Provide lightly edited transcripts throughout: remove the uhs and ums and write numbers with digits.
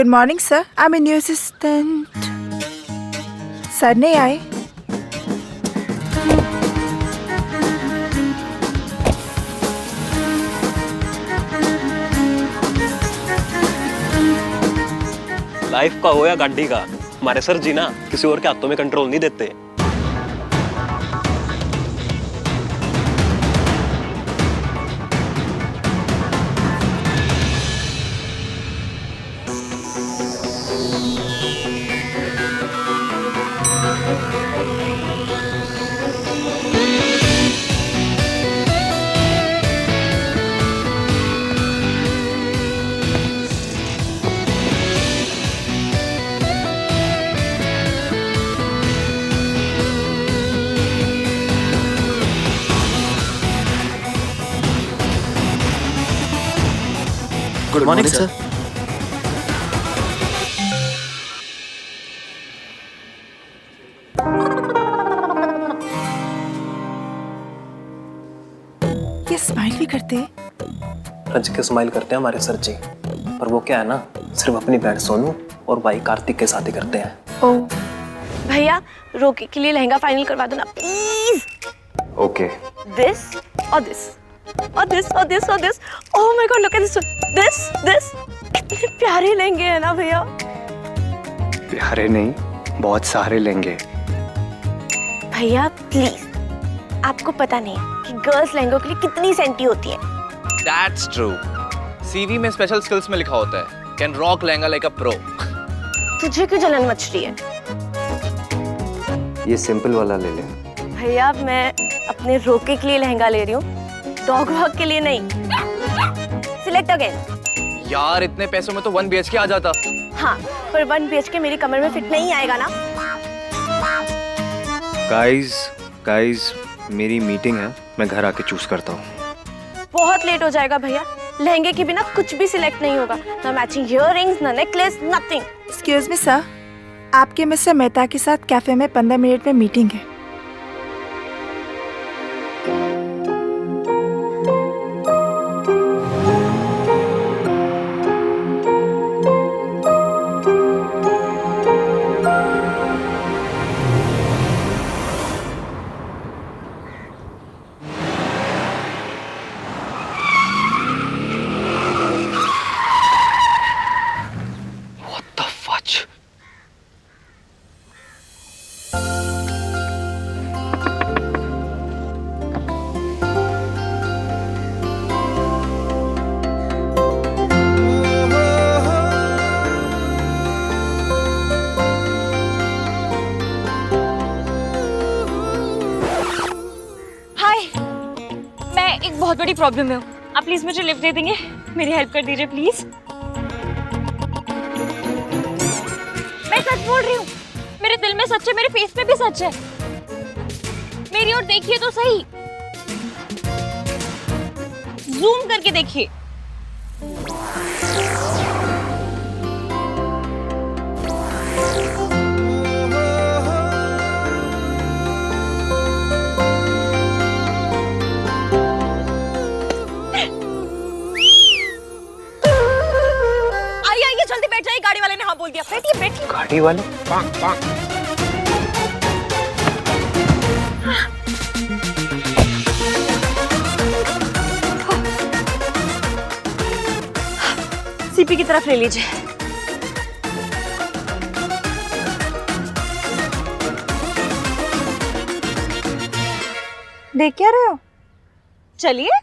Good morning sir, I am new assistant. Sir नहीं आए। Life का हो या गाड़ी का, हमारे सर जी ना किसी और के हाथों में कंट्रोल नहीं देते। Good morning sir. ये स्माइल भी करते हैं। रज के स्माइल करते हैं हमारे सर जी, पर वो क्या है ना, सिर्फ अपनी बहन सोनू और भाई कार्तिक के साथ ही करते हैं। ओ भैया रोकी के लिए लहंगा फाइनल करवा दो ना प्लीज। ओके। दिस और दिस और दिस और दिस और this. Oh my God, look at this this. कितने प्यारे लहंगे हैं ना भैया। प्यारे नहीं, बहुत सारे लेंगे। भैया प्लीज, आपको पता नहीं कि गर्ल्स लहंगों के लिए कितनी सेंटी होती है। That's true. CV में स्पेशल स्किल्स में लिखा होता है can rock lehenga like a pro. तुझे क्यों जलन मच रही है? ये सिंपल वाला ले ले। भैया मैं अपने रोके के लिए लहंगा ले रही हूँ, डॉग वॉक के लिए नहीं। Select again. यार इतने पैसों में तो 1 BHK आ जाता। हाँ, पर 1 BHK मेरी कमर में फिट नहीं आएगा ना। गाइस, मेरी मीटिंग है, मैं घर आके चूज करता हूँ। बहुत लेट हो जाएगा भैया, लहंगे के बिना कुछ भी सिलेक्ट नहीं होगा। ना मैचिंग इयररिंग्स, ना necklace, nothing. Excuse me sir, आपके मिस्टर मेहता के साथ कैफे में 15 मिनट में मीटिंग है। बहुत बड़ी प्रॉब्लम है, आप प्लीज मुझे लिफ्ट दे देंगे? मेरी हेल्प कर दीजिए प्लीज। मैं सच बोल रही हूँ, मेरे दिल में सच है, मेरे फेस पे भी सच है। मेरी ओर देखिए तो सही, जूम करके देखिए। गाड़ी वाले ने हाँ बोल दिया। बैठिए बैठिए। गाड़ी वाले? सीपी की तरफ ले लीजिए। देख क्या रहे हो? चलिए।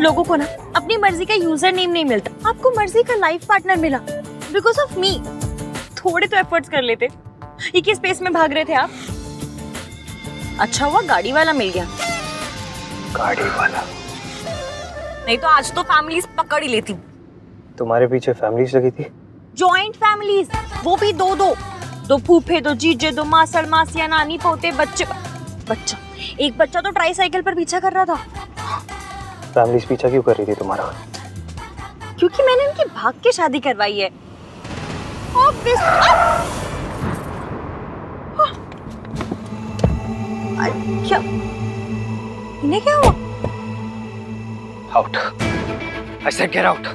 लोगों को ना अपनी मर्जी का यूजर नेम नहीं मिलता, आपको मर्जी का लाइफ पार्टनर मिला बिकॉज ऑफ मी। थोड़े तो एफर्ट्स कर लेते। एक ही स्पेस में भाग रहे थे आप। अच्छा हुआ गाड़ी वाला मिल गया। गाड़ी वाला? नहीं तो आज तो फैमिलीज पकड़ ही लेती। तुम्हारे पीछे फैमिलीज लगी थी? जॉइंट फैमिलीज, वो भी दो दो फूफे दो जीजे दो मासड़ मासिया नानी पोते बच्चे बच्चा एक बच्चा तो ट्राईसाइकिल पर पीछा कर रहा था। फैमिली पीछा क्यों कर रही थी तुम्हारा? क्योंकि मैंने उनकी भाग के शादी करवाई है। क्या इन्हें क्या हुआ? Out, I said get out.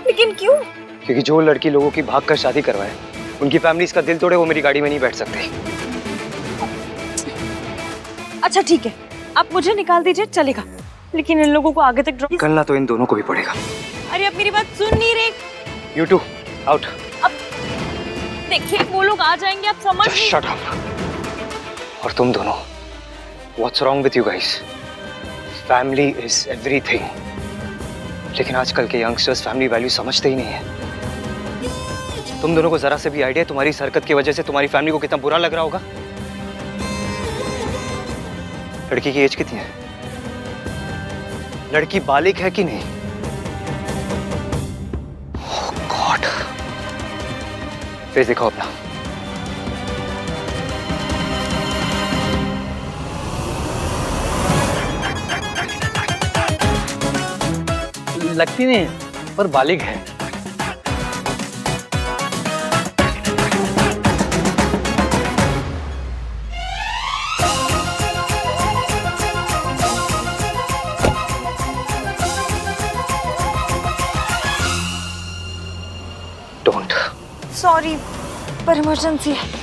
लेकिन क्यों? क्योंकि जो लड़की लोगों की भाग कर शादी करवाए, उनकी फैमिली का दिल तोड़े, वो मेरी गाड़ी में नहीं बैठ सकते। अच्छा ठीक है, आप मुझे निकाल दीजिए चलेगा, लेकिन इन लोगों को आगे तक ड्रॉप। निकलना तो इन दोनों को भी पड़ेगा। अरे अब मेरी बात सुन नहीं रहे। You two out. अब देखिए वो लोग आ जाएंगे, आप समझ नहीं। Shut up. और तुम दोनों, what's wrong with you guys? Family is everything. लेकिन आजकल के यंगस्टर्स फैमिली वैल्यू समझते ही नहीं है। तुम दोनों को जरा से भी आइडिया तुम्हारी इस हरकत की वजह से तुम्हारी फैमिली को कितना बुरा लग रहा होगा? लड़की की एज कितनी है? लड़की बालिग है कि नहीं? ओह गॉड, फेस दिखाओ अपना। लगती नहीं है पर बालिग है। डोंट। सॉरी पर इमरजेंसी है।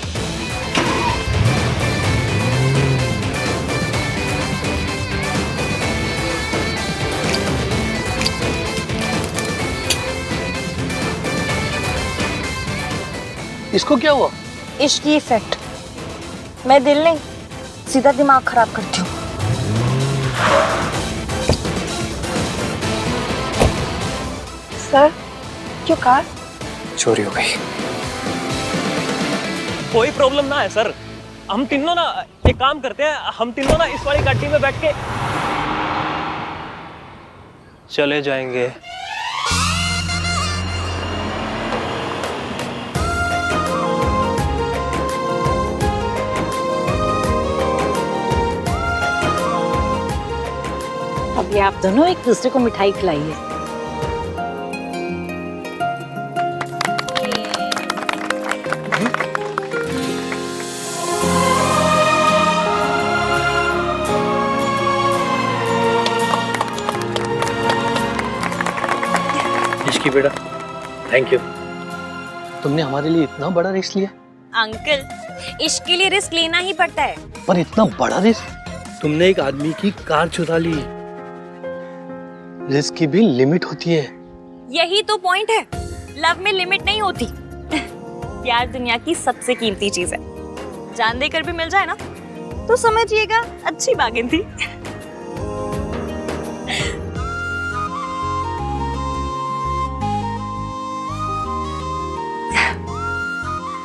इसको क्या हुआ? इश्क की इफेक्ट। मैं दिल नहीं सीधा दिमाग खराब करती हूँ। सर, क्यों कार? चोरी हो गई। कोई प्रॉब्लम ना है सर, हम तीनों ना एक काम करते हैं, हम तीनों ना इस वाली गाड़ी में बैठ के चले जाएंगे। अभी आप दोनों एक दूसरे को मिठाई खिलाइए। इसकी बेटा, थैंक यू। तुमने हमारे लिए इतना बड़ा रिस्क लिया। अंकल इश्क के लिए रिस्क लेना ही पड़ता है। पर इतना बड़ा रिस्क? तुमने एक आदमी की कार चुरा ली। रिस्क की भी लिमिट होती है। यही तो पॉइंट है, लव में लिमिट नहीं होती। प्यार दुनिया की सबसे कीमती चीज है, जान देकर भी मिल जाए ना तो समझिएगा अच्छी बार्गेन थी।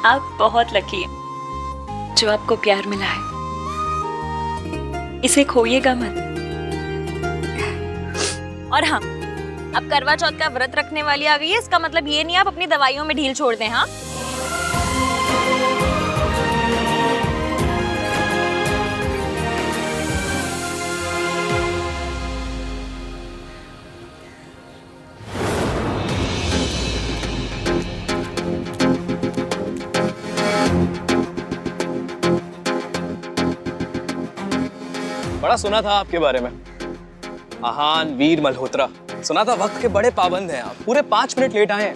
आप बहुत लकी हैं जो आपको प्यार मिला है, इसे खोइएगा मत। और हाँ, अब करवा चौथ का व्रत रखने वाली आ गई है, इसका मतलब ये नहीं आप अपनी दवाइयों में ढील छोड़ दें। हाँ बड़ा सुना था आपके बारे में, आहान वीर मल्होत्रा। सुना था वक्त के बड़े पाबंद हैं आप, पूरे 5 मिनट लेट आए हैं।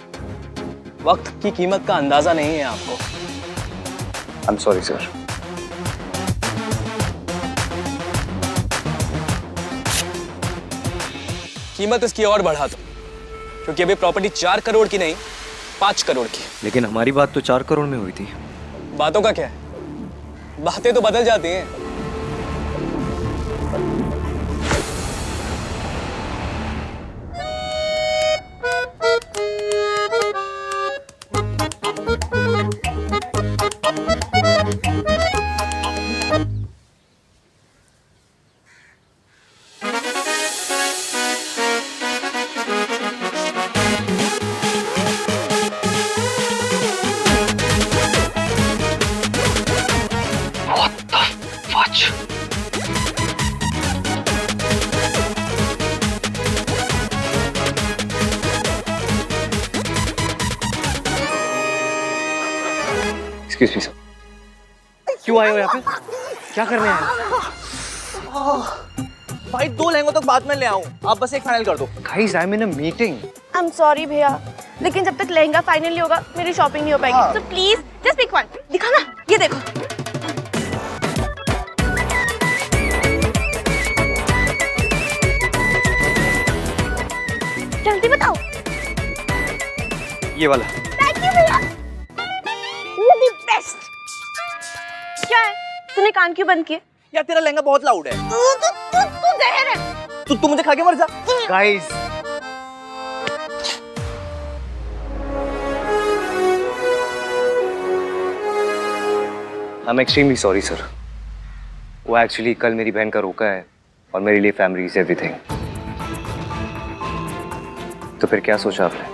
वक्त की कीमत का अंदाजा नहीं है आपको। I am sorry sir. कीमत इसकी और बढ़ा दो, क्योंकि अभी प्रॉपर्टी 4 करोड़ की नहीं 5 करोड़ की। लेकिन हमारी बात तो 4 करोड़ में हुई थी। बातों का क्या है, बातें तो बदल जाती हैं। एक्सक्यूज मी सर, क्यों आए हो यहाँ पे? क्या करने आए हो? भाई 2 लहंगों तक बाद में ले आऊं, आप बस एक फाइनल कर दो। Guys, I'm in a meeting. I am sorry भैया, लेकिन जब तक लहंगा फाइनली होगा मेरी शॉपिंग नहीं हो पाएगी। So please just pick one. दिखाना, ये देखो। जल्दी बताओ। ये वाला। थैंक यू भैया, यू द बेस्ट। क्या है, तूने कान क्यों बंद किए? यार तेरा लहंगा बहुत लाउड है। तू जहर है। तू मुझे खा के मर जा। Guys. I'm extremely sorry, sir. वो एक्चुअली कल मेरी बहन का रोका है और मेरे लिए फैमिली इज एवरीथिंग। तो फिर क्या सोचा आपने?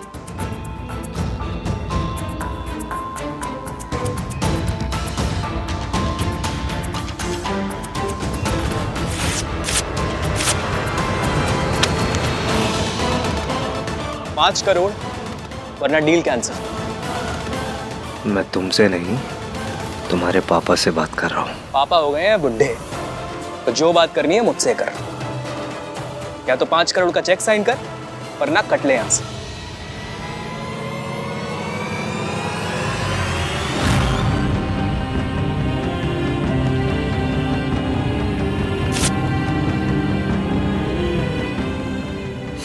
$5 करोड़ वरना डील कैंसिल। मैं तुमसे नहीं, तुम्हारे पापा से बात कर रहा हूँ। पापा हो गए हैं बुढ़े, तो जो बात करनी है मुझसे कर। या तो 5 करोड़ का चेक साइन कर, वरना कट ले यहाँ से।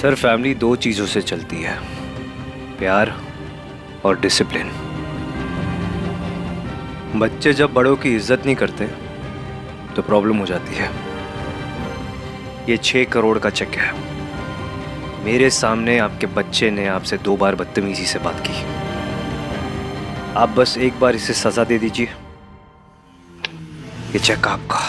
सर, फैमिली 2 चीजों से चलती है, प्यार और डिसिप्लिन। बच्चे जब बड़ों की इज्जत नहीं करते तो प्रॉब्लम हो जाती है। ये 6 करोड़ का चेक है। मेरे सामने आपके बच्चे ने आपसे 2 बार बदतमीजी से बात की। आप बस एक बार इसे सजा दे दीजिए, ये चेक आपका।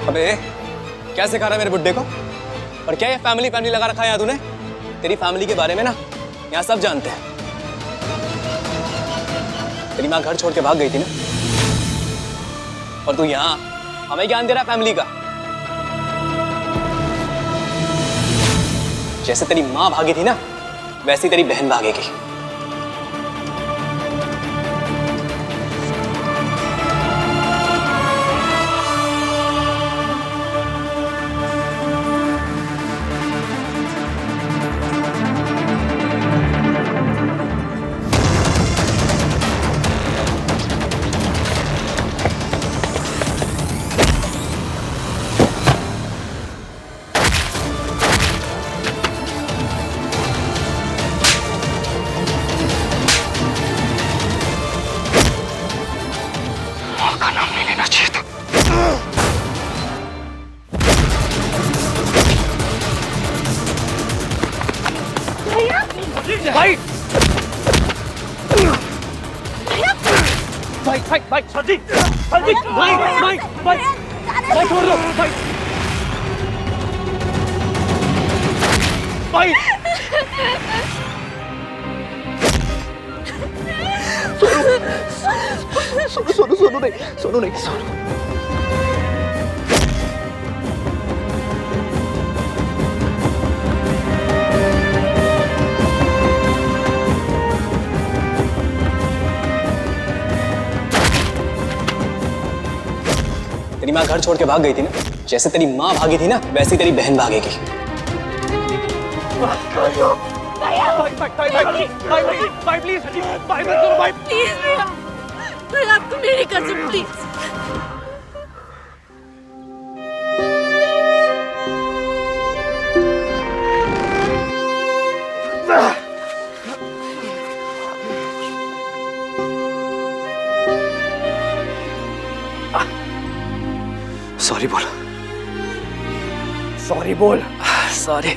अबे क्या सिखा रहा है मेरे बुड्ढे को? और क्या ये फैमिली फैमिली लगा रखा है यहाँ तूने? तेरी फैमिली के बारे में ना यहाँ सब जानते हैं। तेरी माँ घर छोड़ के भाग गई थी ना, और तू यहाँ हमें ज्ञान दे रहा है फैमिली का। जैसे तेरी माँ भागी थी ना, वैसी तेरी बहन भागेगी। भाई सर जी, भाई छोड़ दो भाई। भाई सोनू नहीं। तेरी माँ घर छोड़ के भाग गई थी ना, जैसे तेरी माँ भागी थी ना, वैसी तेरी बहन भागेगी। भाई प्लीज, भाई मत करो भाई। प्लीज भैया, आप तो मेरी कसम, प्लीज। सॉरी बोल। सॉरी बोल। सॉरी।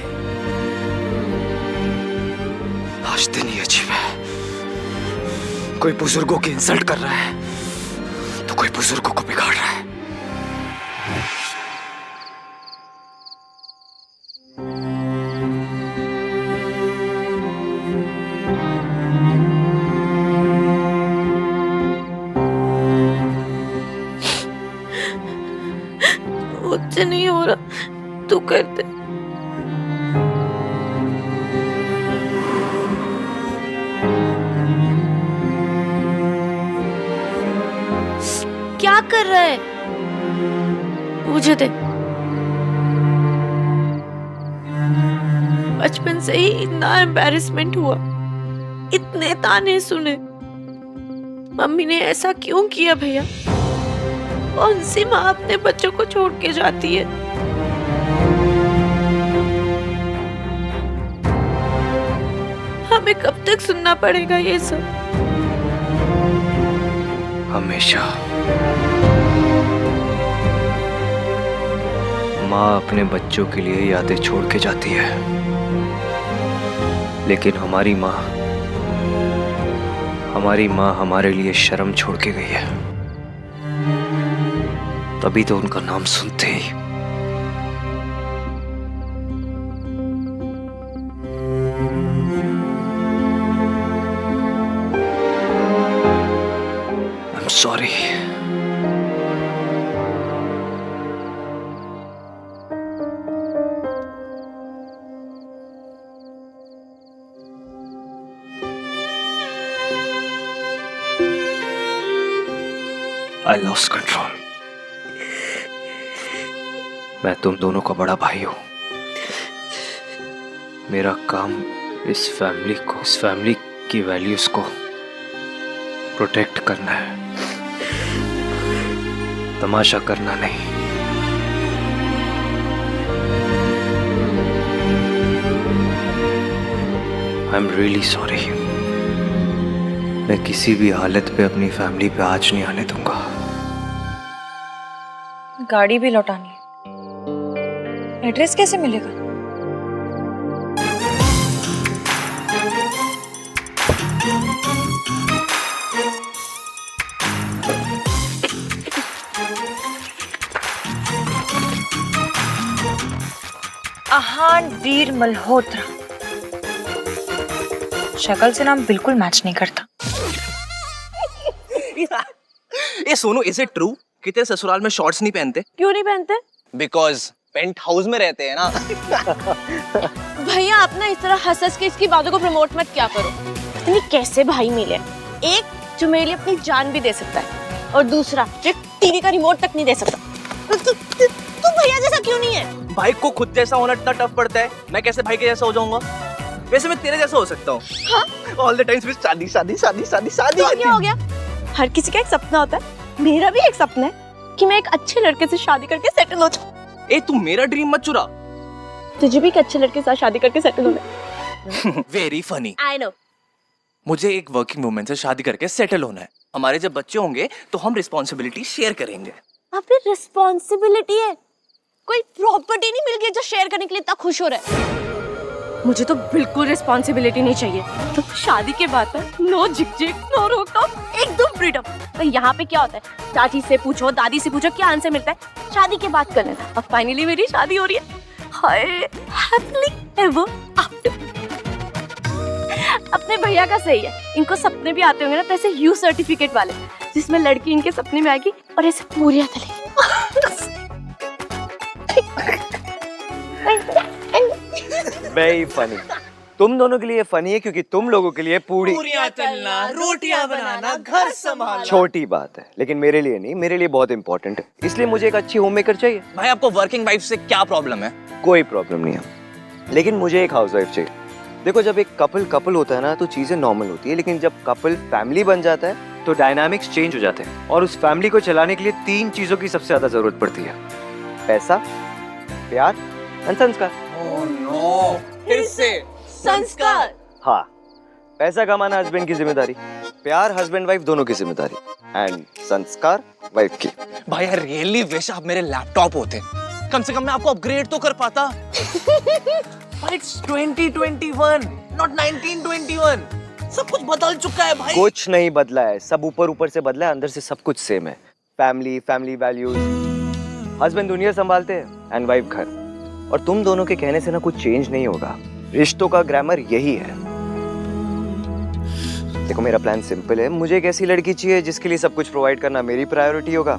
आज दिन ही अजीब है। कोई बुजुर्गों की इंसल्ट कर रहा है तो कोई बुजुर्गों को बिगाड़ रहा है। क्या कर रहा है? मुझे दे। बचपन से ही इतना एम्बैरेसमेंट हुआ, इतने ताने सुने। मम्मी ने ऐसा क्यों किया भैया? कौन सी माँ अपने बच्चों को छोड़ के जाती है? हमें कब तक सुनना पड़ेगा ये सब? हमेशा। माँ अपने बच्चों के लिए यादें छोड़ के जाती है, लेकिन हमारी माँ हमारे लिए शर्म छोड़ के गई है। तभी तो उनका नाम सुनते ही I'm sorry. I lost control. मैं तुम दोनों का बड़ा भाई हूं। मेरा काम इस फैमिली की वैल्यूज को प्रोटेक्ट करना है, तमाशा करना नहीं। I am really sorry. मैं किसी भी हालत पे अपनी फैमिली पे आँच नहीं आने दूंगा। गाड़ी भी लौटानी है, एड्रेस कैसे मिलेगा? आहान वीर मल्होत्रा। शक्ल से नाम बिल्कुल मैच नहीं करता। ये सोनू, इज इट ट्रू कि तेरे ससुराल में शॉर्ट्स नहीं पहनते? क्यों नहीं पहनते? बिकॉज पेंट हाउस में रहते हैं ना। भैया आप ना इस तरह हंस के इसकी बातों को प्रमोट मत क्या करो। इतनी कैसे भाई मिले? एक जो मेरे लिए अपनी जान भी दे सकता है, और दूसरा जो टीवी का रिमोट तक नहीं दे सकता। तू भैया जैसा क्यों नहीं है? भाई को खुद जैसा होना इतना टफ पड़ता है, मैं कैसे भाई के जैसा हो जाऊंगा? वैसे मैं तेरे जैसा हो सकता हूँ। हाँ? ऑल द टाइम्स शादी शादी शादी शादी शादी। तो क्या हो गया? हर किसी का एक सपना होता है, मेरा भी एक सपना है कि मैं एक अच्छे लड़के से शादी करके सेटल हो जाऊं। ए तू मेरा ड्रीम मत चुरा। तुझे भी एक अच्छे लड़के के साथ शादी करके सेटल होना है। Very funny. I know. मुझे एक वर्किंग वुमन से शादी करके सेटल होना है। हमारे जब बच्चे होंगे तो हम रिस्पॉन्सिबिलिटी शेयर करेंगे। अबे रिस्पॉन्सिबिलिटी है, कोई प्रॉपर्टी नहीं मिल गई जो शेयर करने के लिए इतना खुश हो रहा है। मुझे तो बिल्कुल रिस्पॉन्सिबिलिटी नहीं चाहिए। तो शादी के बाद नो झिकझिक, नो रोक-टोक, एकदम फ्रीडम। तो यहाँ पे क्या होता है? चाची से पूछो, दादी से पूछो, क्या आंसर मिलता है? शादी के बाद कर लेना। अब फाइनली मेरी शादी हो रही है। हाय, हैप्पीली एवर आफ्टर। अपने भैया का सही है, इनको सपने भी आते होंगे ना, ऐसे यू सर्टिफिकेट वाले, जिसमें लड़की इनके सपने में आएगी और ऐसे पूरी तले। Very funny. तुम दोनों के लिए फनी है क्योंकि तुम लोगों के लिए पूरियां तलना, रोटियां बनाना, घर संभालना छोटी बात है, लेकिन मेरे लिए नहीं, मेरे लिए बहुत इंपॉर्टेंट है। इसलिए मुझे एक अच्छी होम मेकर चाहिए। भाई आपको वर्किंग वाइफ से क्या प्रॉब्लम है? कोई प्रॉब्लम नहीं है, लेकिन मुझे एक हाउसवाइफ चाहिए। देखो, जब एक कपल होता है ना तो चीजें नॉर्मल होती है, लेकिन जब कपल फैमिली बन जाता है तो डायनामिक्स चेंज हो जाते हैं। और उस फैमिली को चलाने के लिए 3 चीजों की सबसे ज्यादा जरूरत पड़ती है: पैसा, प्यार और संस्कार। ओह नो, फिर से संस्कार। हाँ, पैसा कमाना हस्बैंड की जिम्मेदारी, प्यार हस्बैंड वाइफ दोनों की जिम्मेदारी, एंड संस्कार वाइफ की। भाई आई रियली विश आप मेरे लैपटॉप होते, कम से कम मैं आपको अपग्रेड तो कर पाता। But it's 2021, not 1921. सब कुछ बदल चुका है भाई। कुछ नहीं बदला है, सब ऊपर से बदला है, अंदर से सब कुछ सेम है। फैमिली वैल्यूज, हस्बैंड दुनिया संभालते हैं एंड वाइफ घर। और तुम दोनों के कहने से ना कुछ चेंज नहीं होगा। रिश्तों का ग्रामर यही है। देखो, मेरा प्लान सिंपल है। मुझे एक ऐसी लड़की चाहिए जिसके लिए सब कुछ प्रोवाइड करना मेरी प्रायोरिटी होगा,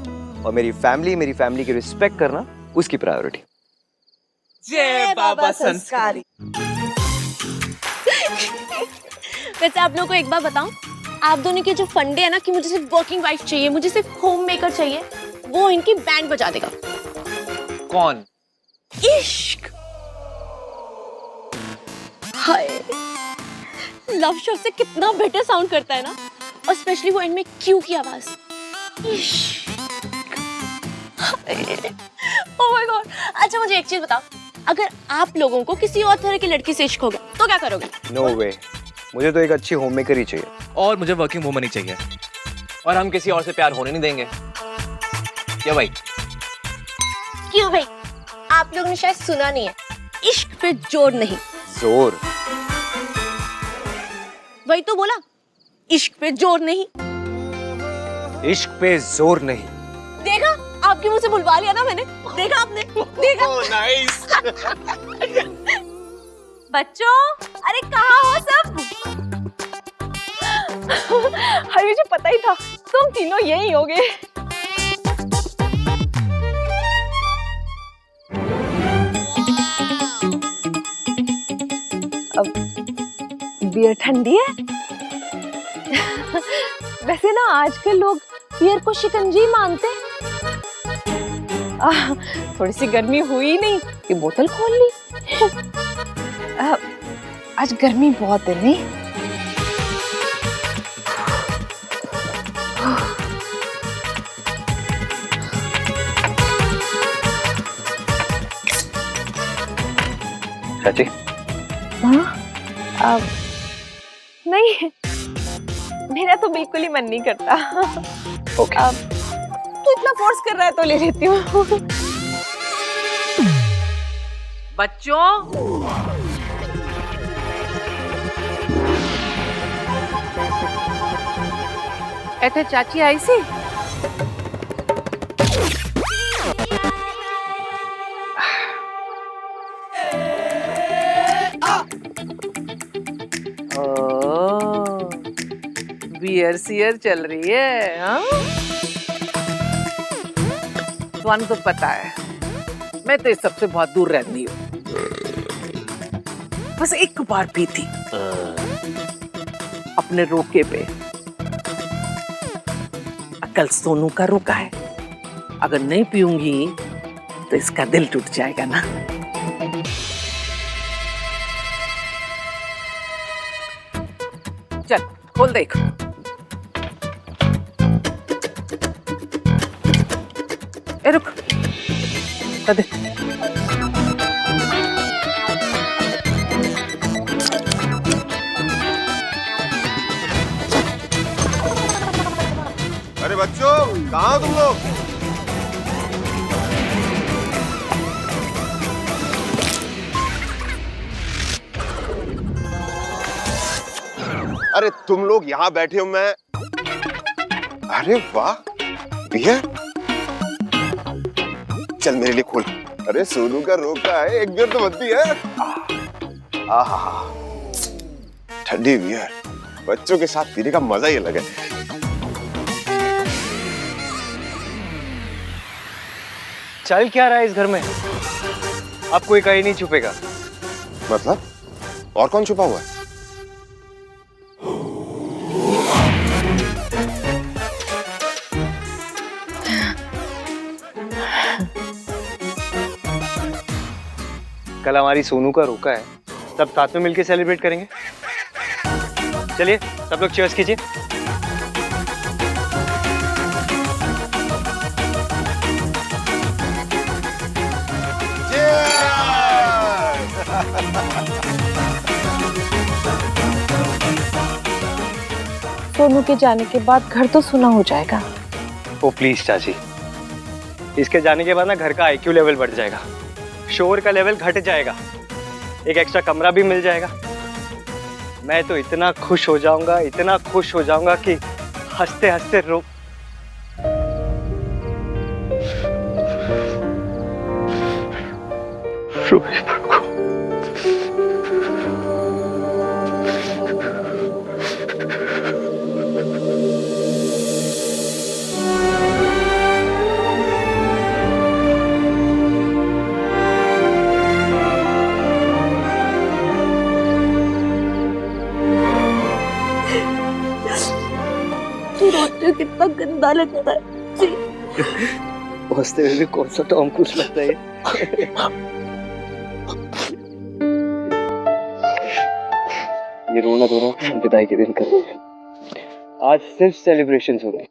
और मेरी फैमिली की रिस्पेक्ट करना उसकी प्रायोरिटी। जय बाबा संस्कारी। वैसे आप लोगों को एक बार बताऊं, आप दोनों के जो फंडे है ना कि मुझे सिर्फ वर्किंग वाइफ चाहिए, मुझे सिर्फ होम मेकर चाहिए, वो इनकी बैंड बजा देगा। कौन? इश्क। हाय, लव शब्द से कितना बेटर साउंड करता है ना, और स्पेशली वो एंड में क्यू की आवाज। ओह माय गॉड। अच्छा मुझे एक चीज बताओ, अगर आप लोगों को किसी और तरह की लड़की से इश्क हो गया तो क्या करोगे? नो वे, मुझे तो एक अच्छी होम मेकर ही चाहिए। और मुझे वर्किंग वुमन ही चाहिए। और हम किसी और से प्यार होने नहीं देंगे। क्या भाई? क्यों भाई? आप लोगों ने शायद सुना नहीं है, इश्क पे जोर नहीं, जोर। वही तो बोला, इश्क पे जोर नहीं। इश्क पे जोर नहीं। देखा, आपके मुंह से बुलवा लिया ना मैंने। देखा आपने? देखा? नाइस। बच्चों, अरे कहाँ हो सब? अरे मुझे पता ही था तुम तीनों यही होगे। अब बियर ठंडी है। वैसे ना आजकल लोग बियर को शिकंजी मानते हैं। थोड़ी सी गर्मी हुई नहीं कि बोतल खोल ली। आज गर्मी बहुत है नहीं? चाची? हाँ, नहीं, मेरा तो बिल्कुल ही मन नहीं करता। ओके। तू इतना फोर्स कर रहा है तो ले लेती हूँ। बच्चों, ऐसे चाची आई सी। बियर सियर चल रही है। हाँ, तुम तो पता है मैं तो इस सबसे बहुत दूर रहती हूँ। बस एक बार पी थी अपने रोके पे। कल सोनू का रोका है, अगर नहीं पीऊंगी तो इसका दिल टूट जाएगा ना। चल खोल देख। ए रुक, दे। अरे बच्चों, कहाँ हो तुम लोग? अरे तुम लोग यहाँ बैठे हो, मैं। अरे वाह, बियर। चल मेरे लिए खोल। अरे सोनू का रोका है, एक बियर तो बनती है। आहा, ठंडी बियर बच्चों के साथ पीने का मजा ही अलग है। चल क्या रहा है इस घर में? अब कोई कहीं नहीं छुपेगा। मतलब? और कौन छुपा हुआ है? कल हमारी सोनू का रोका है, सब साथ में मिलके सेलिब्रेट करेंगे। चलिए सब लोग चीयर्स कीजिए। सोनू के जाने के बाद घर तो सुना हो जाएगा। ओ प्लीज चाची, इसके जाने के बाद ना घर का आईक्यू लेवल बढ़ जाएगा, शोर का लेवल घट जाएगा, एक एक्स्ट्रा कमरा भी मिल जाएगा। मैं तो इतना खुश हो जाऊंगा, इतना खुश हो जाऊंगा कि हंसते हंसते रो। मुझे कितना गंदा लगता है जी। हंसते हुए कौन सा टॉम क्रूज लगता है ये रोना धोना विदाई के दिन कर, आज सिर्फ सेलिब्रेशंस होंगे।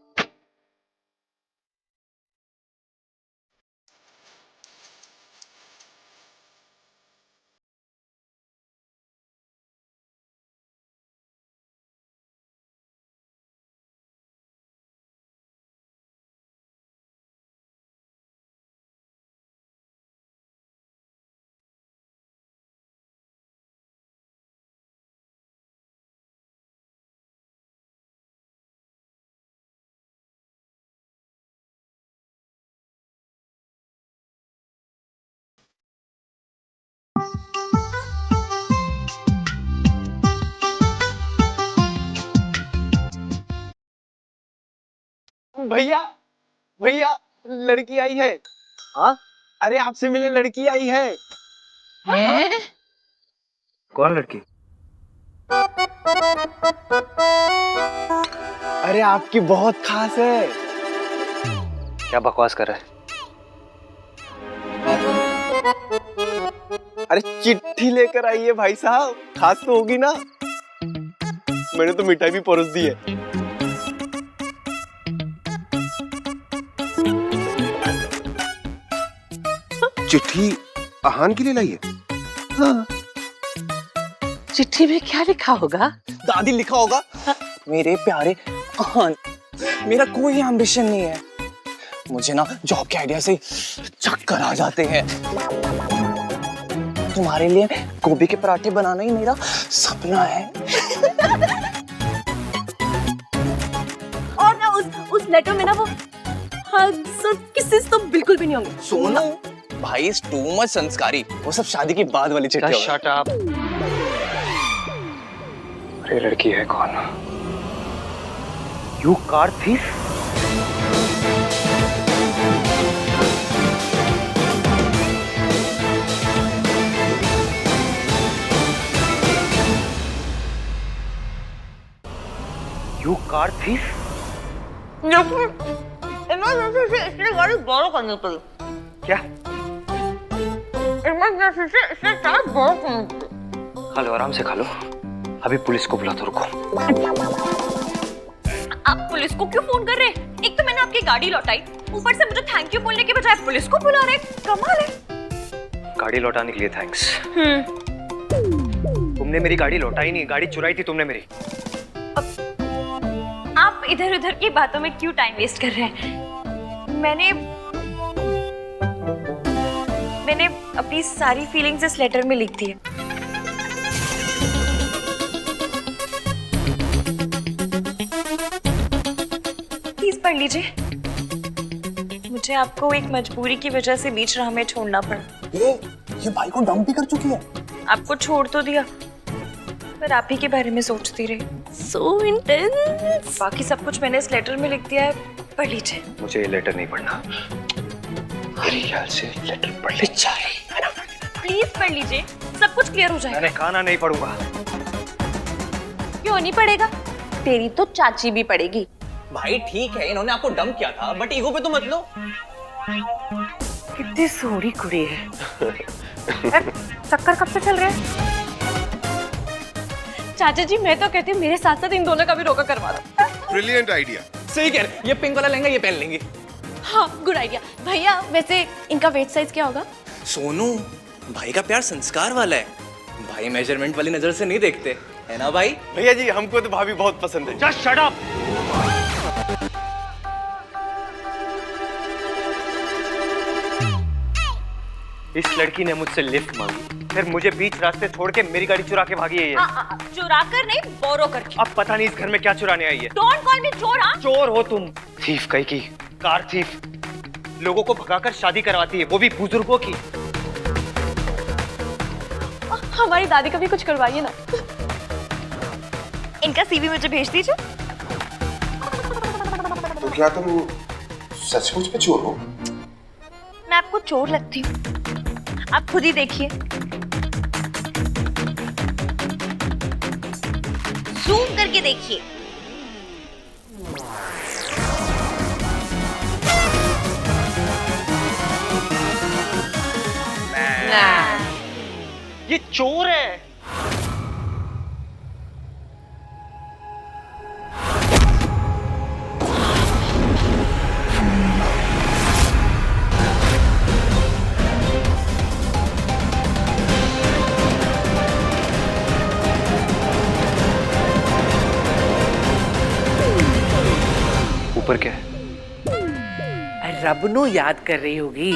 भैया भैया लड़की आई है। हाँ अरे आपसे मिलने लड़की आई है। कौन लड़की? अरे आपकी बहुत खास है। क्या बकवास कर रहा है? अरे चिट्ठी लेकर आई है भाई साहब, खास तो होगी ना। मैंने तो मिठाई भी परोस दी है। चिट्ठी आहान के लिए लाई है? हाँ। चिट्ठी में क्या लिखा होगा? दादी लिखा होगा, मेरे प्यारे आहान, मेरा कोई एम्बिशन नहीं है। मुझे ना जॉब के आइडिया से चक्कर आ जाते हैं। तुम्हारे लिए गोभी के पराठे बनाना ही मेरा सपना है। और ना उस लेटर में ना वो किसेस तो बिल्कुल भी नहीं होंगे। सोना भाई इज टू मच संस्कारी, वो सब शादी के बाद वाली चिट्ठी होगी। Shut up. अरे लड़की है कौन? You car thief? You car thief? इसलिए गाड़ी बोरो करनी पड़ी। क्या? इमरजेंसी से इसलिए कार बोरो करनी पड़ी। खा लो, आराम से खा लो। अभी पुलिस को बुला दो, रुको। आप पुलिस को क्यों फोन कर रहे हैं? एक तो मैंने आपकी गाड़ी लौटाई, ऊपर से मुझे थैंक यू बोलने के बजाय पुलिस को बुला रहे। कमाल है। गाड़ी लौटाने के लिए थैंक्स। तुमने मेरी गाड़ी लौटाई नहीं, गाड़ी चुराई थी तुमने मेरी। आप इधर उधर की बातों में क्यों टाइम वेस्ट कर रहे हैं? मैंने अपनी सारी फीलिंग्स इस लेटर में लिख दी है। प्लीज पढ़ लीजिए। मुझे आपको एक मजबूरी की वजह से बीच राह में छोड़ना पड़ा। ये भाई को डंप भी कर चुकी है। आपको छोड़ तो दिया, पर आप ही के बारे में सोचती रही। So intense। बाकी सब कुछ मैंने इस लेटर में लिख दिया है, पढ़ लीजिए। मुझे ये लेटर नहीं पढ़ना। मेरे ख्याल से लेटर पढ़ ले चाहिए। प्लीज पढ़ लीजिए, सब कुछ क्लियर हो जाएगा। मैंने कहा ना नहीं पढ़ूंगा। क्यों नहीं पढ़ेगा? तेरी तो चाची भी पढ़ेगी। भाई ठीक है, इन्होंने आपको डंप किया था, बट ईगो पे तो मत लो। कितनी सोहनी कुड़ी है। चक्कर कब से चल रहे हैं? चाचा जी मैं तो कहती हूँ मेरे साथ साथ इन दोनों का भी रोका करवा दो। Brilliant idea. सही कह रहे, ये पिंक वाला लहंगा ये पहन लेंगे। हाँ गुड आइडिया। भैया वैसे इनका वेट साइज क्या होगा? सोनू भाई का प्यार संस्कार वाला है, भाई मेजरमेंट वाली नजर से नहीं देखते, है ना भाई? भैया जी हमको तो भाभी बहुत पसंद है। Just shut up. इस लड़की ने मुझसे लिफ्ट मांगी, फिर मुझे बीच रास्ते छोड़ के मेरी गाड़ी चुरा के भागी है ये। चुरा कर नहीं, बोरो करके। अब पता नहीं इस घर में क्या चुराने आई है। डोंट कॉल मी चोर। हाँ चोर हो तुम। थीफ कहीं की, कार थीफ। लोगों को भगाकर शादी करवाती है, वो भी बुजुर्गों की। हमारी दादी का भी कुछ करवाइए ना। इनका सीवी मुझे भेज दीजिए। तो क्या तुम सचमुच में चोर हो? मैं आपको चोर लगती हूँ, आप खुद ही देखिए। जूम करके देखिए। ये चोर है। ऊपर क्या है? रब नु याद कर रही होगी।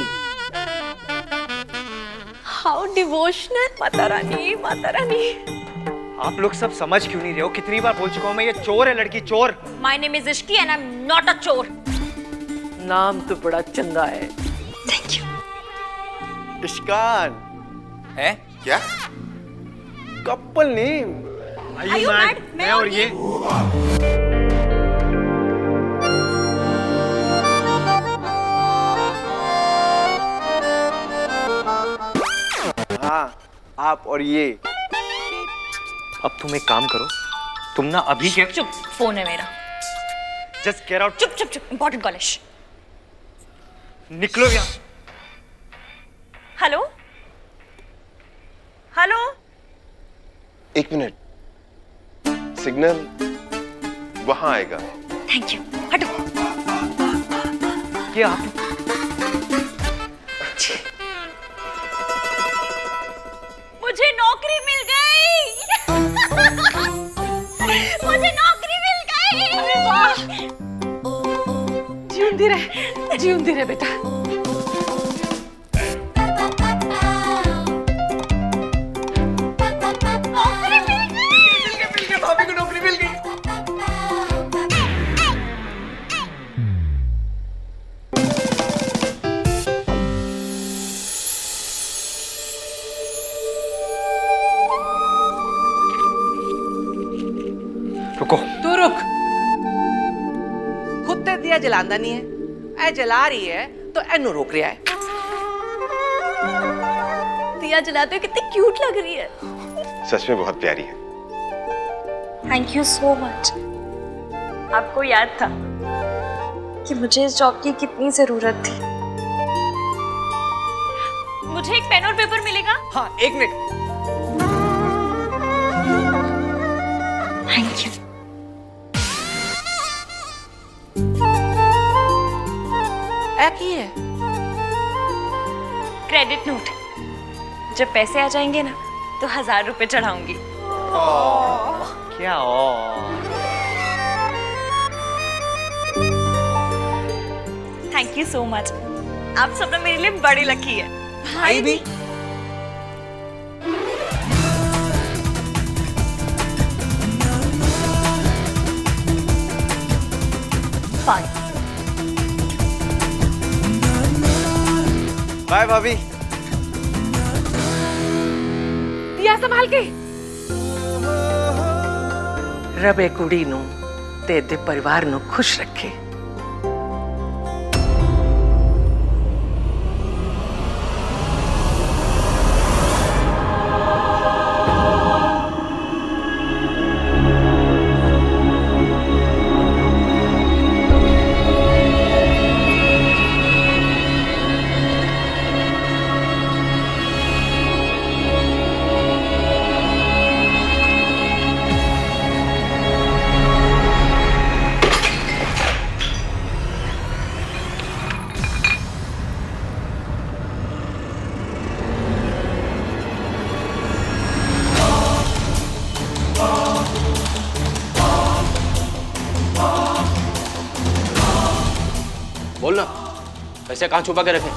How devotional. माता रानी, माता रानी। आप लोग सब समझ क्यों नहीं रहे हो? कितनी बार बोल चुका हूं मैं, ये चोर है लड़की, चोर। My name is Ishki and I am not a चोर। नाम तो बड़ा चंगा है। Thank you. इश्कान है? क्या? Couple name. Are you mad? मैं और ये। हाँ, आप और ये। अब तुम एक काम करो, तुम ना अभी के चुप, फोन है मेरा। Just get out. चुप चुप चुप, इंपॉर्टेंट कॉल है। निकलो यहाँ। Hello hello. एक मिनट, सिग्नल वहां आएगा। Thank you. हटो। ये आप मुझे नौकरी मिल गई। मुझे नौकरी मिल गई। अरे वाह। जीवंदी रहे बेटा। नौकरी मिल गई। भाभी को नौकरी मिल गई। रुको। तू रुक। खुद ते दिया जलांदा नहीं है, ऐ जला रही है तो एनु रोक रहा है। दिया जलाते हुए कितनी क्यूट लग रही है। सच में बहुत प्यारी है। Thank you so much. आपको याद था कि मुझे इस जॉब की कितनी जरूरत थी। मुझे एक पेन और पेपर मिलेगा? हाँ, एक मिनट। Thank you. ऐ की है? Credit note. जब पैसे आ जाएंगे ना तो 1000 रुपए चढ़ाऊंगी। क्या थैंक यू सो मच। आप सब ना मेरे लिए बड़ी लकी है। भाई भी। बाय बाय भाभी। दिया संभाल के। रबे कुड़ी नु ते दे परिवार नु खुश रखे। बोलना, पैसे कहाँ छुपा के रखे?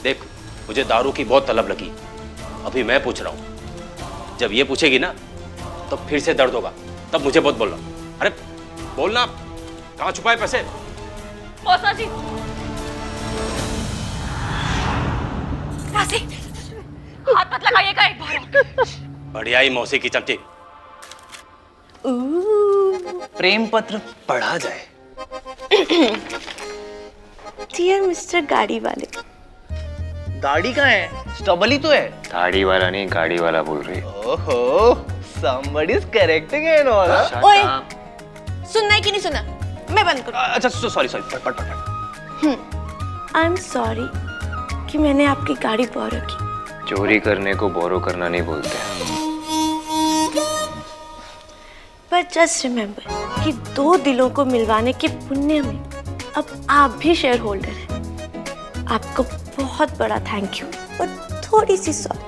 देख, मुझे दारू की बहुत तलब लगी। अभी मैं पूछ रहा हूं, जब ये पूछेगी ना तब फिर से दर्द होगा, तब मुझे बहुत बोलना। अरे बोलना, कहाँ छुपाए पैसे? मौसा जी। मौसी, हाथ मत लगाइएगा एक बार। बढ़िया ही मौसी की चमची। प्रेम पत्र पढ़ा जाए। डियर मिस्टर गाड़ी वाले। गाड़ी कहाँ है? स्टॉबल ही तो है। गाड़ी वाला नहीं, गाड़ी वाला बोल रही है। ओहो, somebody is correcting it all. ओए, सुनना है कि नहीं सुना? मैं बंद करूँ। अच्छा, सॉरी, पढ़। आई एम सॉरी कि मैंने आपकी गाड़ी बोरो की। चोरी करने को बोरो करना नहीं बोलते। पर जस्ट रिमेम्बर कि 2 दिलों को मिलवाने के पुण्य में अब आप भी शेयर होल्डर हैं। आपको बहुत बड़ा थैंक यू और थोड़ी सी सॉरी।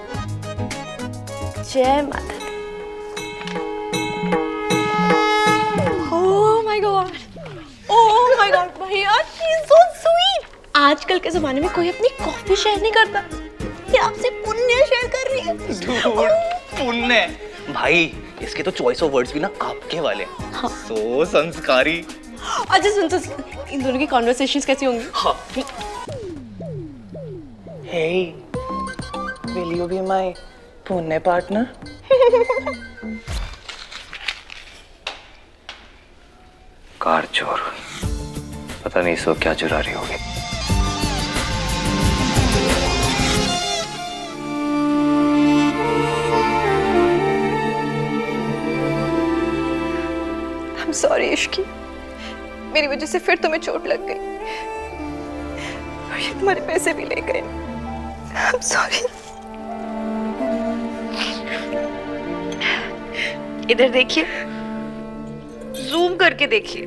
जय माता दी। Oh my God, oh my God भैया, शी इज सो स्वीट। आजकल के जमाने में कोई अपनी कॉफी शेयर नहीं करता, ये आपसे पुण्य शेयर कर रही है। पुण्य भाई, इसके तो चॉइस ऑफ वर्ड्स भी ना आपके वाले हैं। हाँ। सो संस्कारी। अच्छा सुन तो, इन दोनों की कॉन्वर्सेशंस कैसी होंगी? हाँ। Hey, will you be my पुण्य पार्टनर? कार चोर, पता नहीं सो क्या चुरा रही होगी। I'm sorry इश्की, मेरी वजह से फिर तुम्हें चोट लग गई और ये तुम्हारे पैसे भी ले गए। I'm sorry। इधर देखिए, जूम करके देखिए।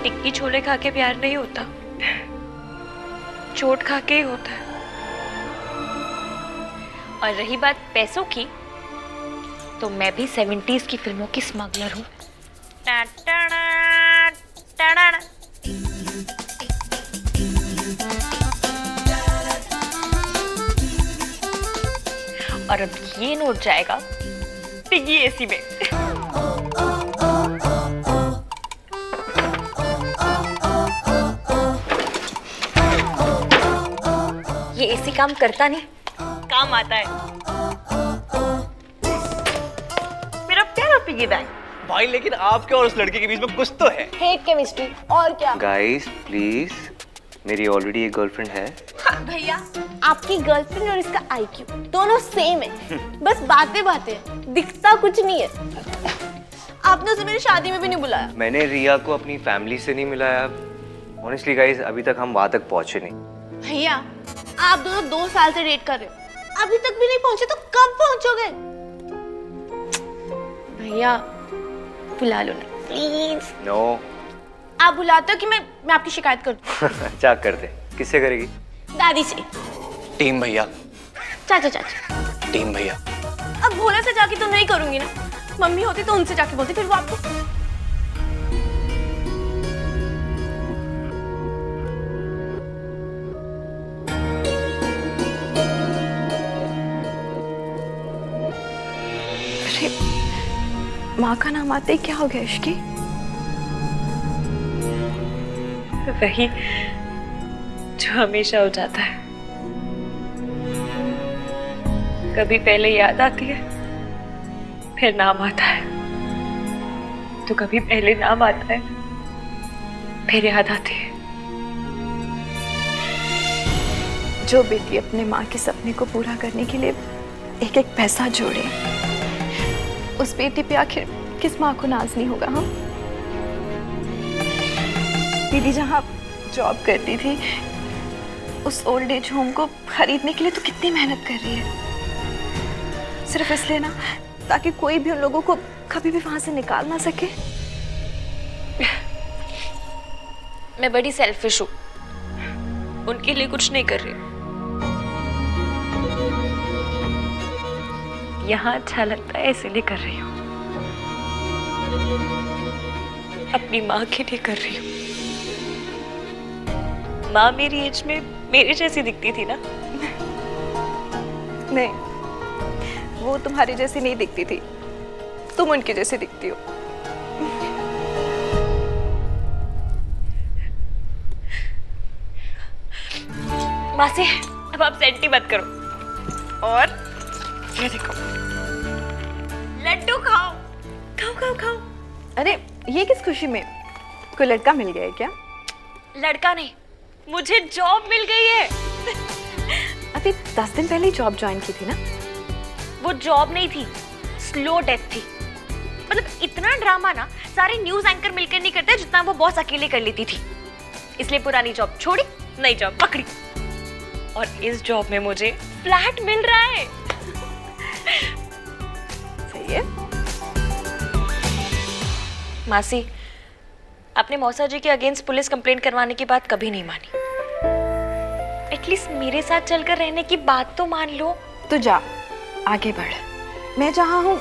टिक्की छोले खा के प्यार नहीं होता, चोट खा के ही होता है। और रही बात पैसों की, तो मैं भी 70s की फिल्मों की स्मगलर हूँ। और अब ये नोट जाएगा पिगी एसी में। ये एसी काम करता नहीं, काम आता है। मेरा प्यारा पिगी बैंक। भाई लेकिन आपके और उस लड़के के बीच में कुछ तो है। हेट केमिस्ट्री और क्या? गाइस प्लीज, मेरी ऑलरेडी एक गर्लफ्रेंड है। हाँ, भैया आपकी गर्लफ्रेंड और इसका IQ दोनों सेम है, बस बातें बातें, दिखता कुछ नहीं है। आपने उसे मेरी शादी में भी नहीं बुलाया। मैंने रिया को अपनी फैमिली से नहीं मिलाया। ऑनेस्टली गाइस, अभी तक हम वहां तक पहुंचे नहीं। भैया आप दोनों 2 साल से डेट कर रहे हो, अभी तक भी नहीं पहुंचे तो कब पहुंचोगे? भैया बुला लो ना प्लीज। नो। आप बुलाते हो कि मैं आपकी शिकायत कर दूं? क्या करते? किससे करेगी? दादी से। टीम भैया। चाचा चाचा। टीम भैया। अब भोले से जाके तो नहीं करूंगी ना, मम्मी होती तो उनसे जाके बोलती, फिर वो आपको। अरे माँ का नाम आते ही क्या हो गया इश्की? वही जो हमेशा हो जाता है, कभी पहले याद आती है फिर नाम आता है, तो कभी पहले नाम आता है फिर याद आती है। जो बेटी अपने माँ के सपने को पूरा करने के लिए एक एक पैसा जोड़े, उस बेटी पे आखिर किस माँ को नाज नहीं होगा? हाँ, दीदी जहाँ जॉब करती थी, उस ओल्ड एज होम को खरीदने के लिए तो कितनी मेहनत कर रही है, सिर्फ इसलिए ना ताकि कोई भी उन लोगों को कभी भी वहां से निकाल ना सके। मैं बड़ी सेल्फिश हूँ, उनके लिए कुछ नहीं कर रही। यहाँ अच्छा लगता है इसीलिए कर रही हूँ, अपनी माँ के लिए कर रही हूँ। माँ मेरी एज में मेरे जैसी दिखती थी ना? नहीं, वो तुम्हारी जैसी नहीं दिखती थी, तुम उनकी जैसी दिखती हो। मासी, अब आप सेंटी मत करो। और ये देखो, लड्डू खाओ, खाओ खाओ खाओ। अरे ये किस खुशी में? कोई लड़का मिल गया है क्या? लड़का नहीं, मुझे जॉब मिल गई है। अभी 10 दिन पहले ही जॉब ज्वाइन की थी ना? वो जॉब नहीं थी, स्लो डेथ थी। मतलब इतना ड्रामा ना सारे न्यूज एंकर मिलकर नहीं करते जितना वो बॉस अकेले कर लेती थी। इसलिए पुरानी जॉब छोड़ी, नई जॉब पकड़ी और इस जॉब में मुझे फ्लैट मिल रहा है। सही है। मासी, आपने मौसा जी के अगेंस्ट पुलिस कंप्लेंट करवाने की बात कभी नहीं मानी। एटलीस्ट मेरे साथ चलकर रहने की बात तो मान लो। तो जा, आगे बढ़। मैं जहाँ हूँ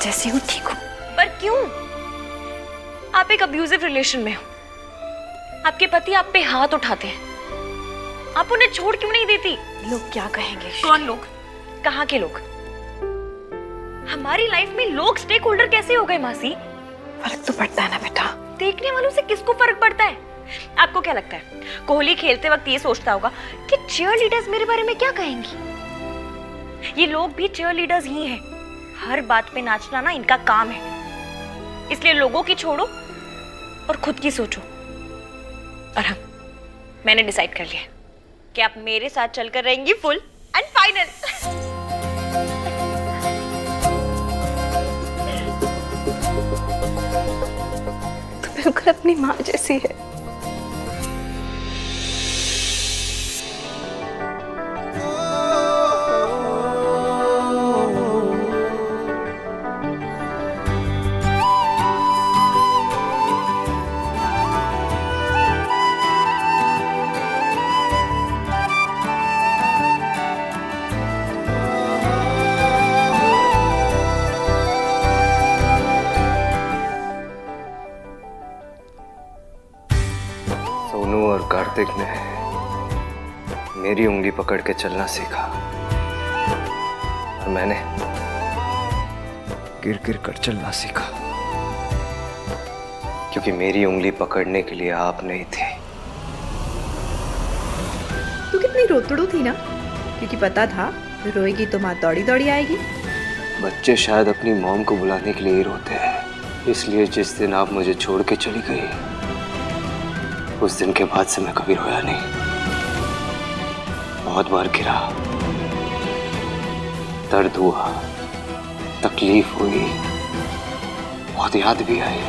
जैसी हूँ ठीक हूँ। पर क्यों? आप एक अब्यूजिव रिलेशन में हो, आपके पति आप पे हाथ उठाते हैं, आप उन्हें छोड़ क्यों नहीं देती? लोग क्या कहेंगे? कौन लोग? कहाँ के लोग? हमारी लाइफ में लोग स्टेक होल्डर कैसे हो गए मासी? फर्क तो पड़ता है ना बेटा। देखने वालों से किसको फर्क पड़ता है? आपको क्या लगता है कोहली खेलते वक्त ये सोचता होगा कि चीयर लीडर्स मेरे बारे में क्या कहेंगी? ये लोग भी चीयर लीडर्स ही हैं। हर बात पे नाचना ना इनका काम है। इसलिए लोगों की छोड़ो और खुद की सोचो। और हाँ, मैंने डिसाइड कर लिया कि आप मेरे साथ चलकर रहेंगी फुल एंड फाइनल। तो बिल्कुल अपनी माँ जैसी है। सोनू और कार्तिक ने मेरी उंगली पकड़ के चलना सीखा और मैंने गिर गिर कर चलना सीखा, क्योंकि मेरी उंगली पकड़ने के लिए आप नहीं थे। तू कितनी रोतड़ू थी ना, क्योंकि पता था रोएगी तो माँ दौड़ी दौड़ी आएगी। बच्चे शायद अपनी मॉम को बुलाने के लिए ही रोते हैं, इसलिए जिस दिन आप मुझे छोड़ के चली गई उस दिन के बाद से मैं कभी रोया नहीं। बहुत बार गिरा, दर्द हुआ, तकलीफ हुई, बहुत याद भी आई,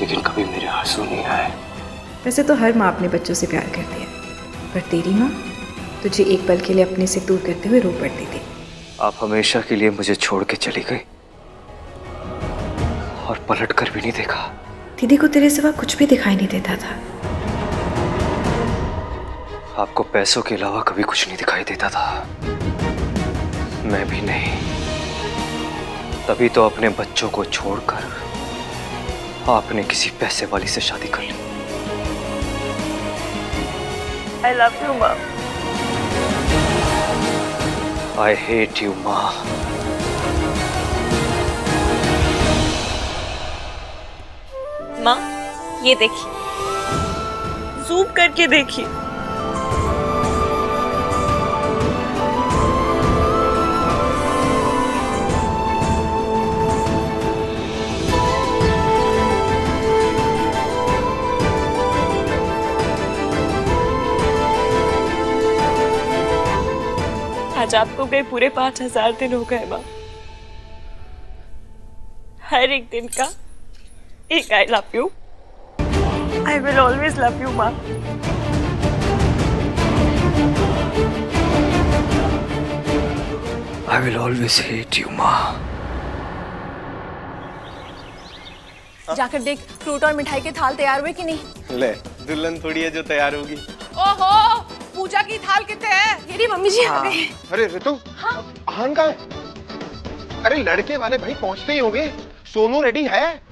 लेकिन कभी मेरे आंसू नहीं आए। वैसे तो हर माँ अपने बच्चों से प्यार करती है, पर तेरी माँ तुझे एक पल के लिए अपने से दूर करते हुए रो पड़ती थी। आप हमेशा के लिए मुझे छोड़ के चली गई और पलट कर भी नहीं देखा। दीदी को तेरे सिवा कुछ भी दिखाई नहीं देता था। आपको पैसों के अलावा कभी कुछ नहीं दिखाई देता था। मैं भी नहीं। तभी तो अपने बच्चों को छोड़कर आपने किसी पैसे वाली से शादी कर ली। I love you, माँ। I hate you, माँ। माँ, ये देखिए, जूम करके देखिए। आज आपको गए पूरे 5000 दिन हो गए माँ। हर एक दिन का एक I love you. I will always love you, माँ। I will always hate you, माँ। जाकर देख फ्रूट और मिठाई के थाल तैयार हुए कि नहीं। ले, दुल्हन थोड़ी है जो तैयार होगी। ओहो, पूजा की थाल कितने है? मेरी मम्मी जी आ गई। अरे ऋतु, आहान कहाँ है? अरे लड़के वाले भाई पहुंचते ही होंगे। सोनू रेडी है?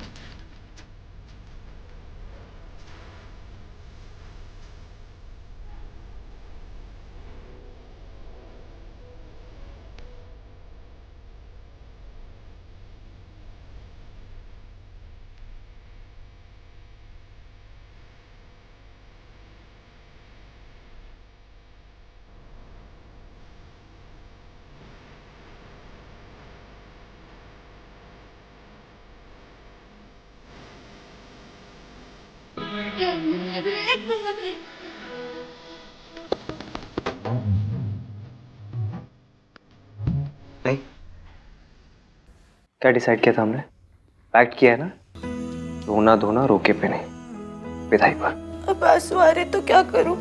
नहीं, क्या डिसाइड किया था हमने? पैक्ट किया है ना, रोना धोना रोके पे नहीं, विदाई पर। अब आंसू आ रहे तो क्या करूं?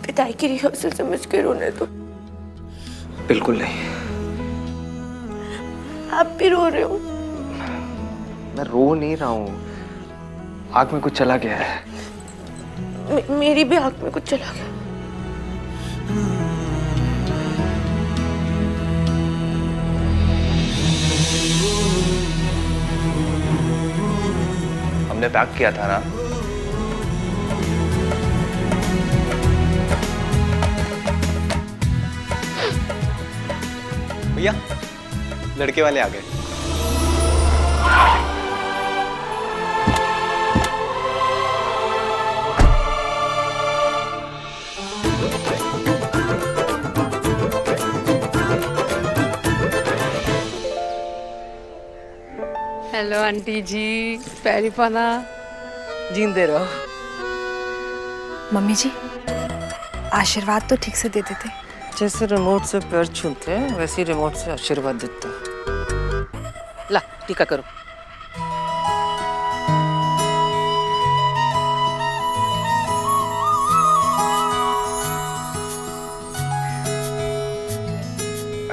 विदाई की रिहर्सल समझ के रोने दो। बिल्कुल नहीं। आप भी रो रहे हो? मैं रो नहीं रहा हूँ, आँख में कुछ चला गया है। मेरी भी आँख में कुछ चला गया। हमने पैक किया था ना। भैया, लड़के वाले आ गए। हेलो आंटी जी, पैरी पाना। जींदे रहो। मम्मी जी, आशीर्वाद तो ठीक से दे देते। जैसे रिमोट से पैर छूते हैं वैसे ही रिमोट से आशीर्वाद देता है। ला टीका करो।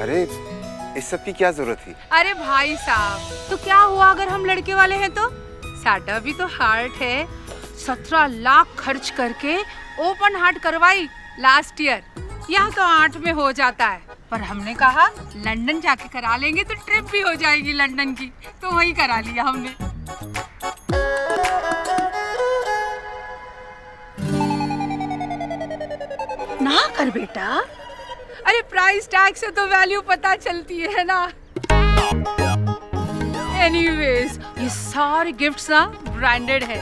अरे इस सब की क्या जरूरत थी? अरे भाई साहब, तो क्या हुआ अगर हम लड़के वाले हैं तो? साडा भी तो हार्ट है। 17 लाख खर्च करके ओपन हार्ट करवाई लास्ट ईयर। यहाँ तो 8 में हो जाता है, पर हमने कहा लंदन जाके करा लेंगे तो ट्रिप भी हो जाएगी लंदन की, तो वही करा लिया हमने। ना कर बेटा, अरे प्राइस टैग से तो वैल्यू पता चलती है ना। एनीवेज, ये सारे गिफ्ट्स ना ब्रांडेड है।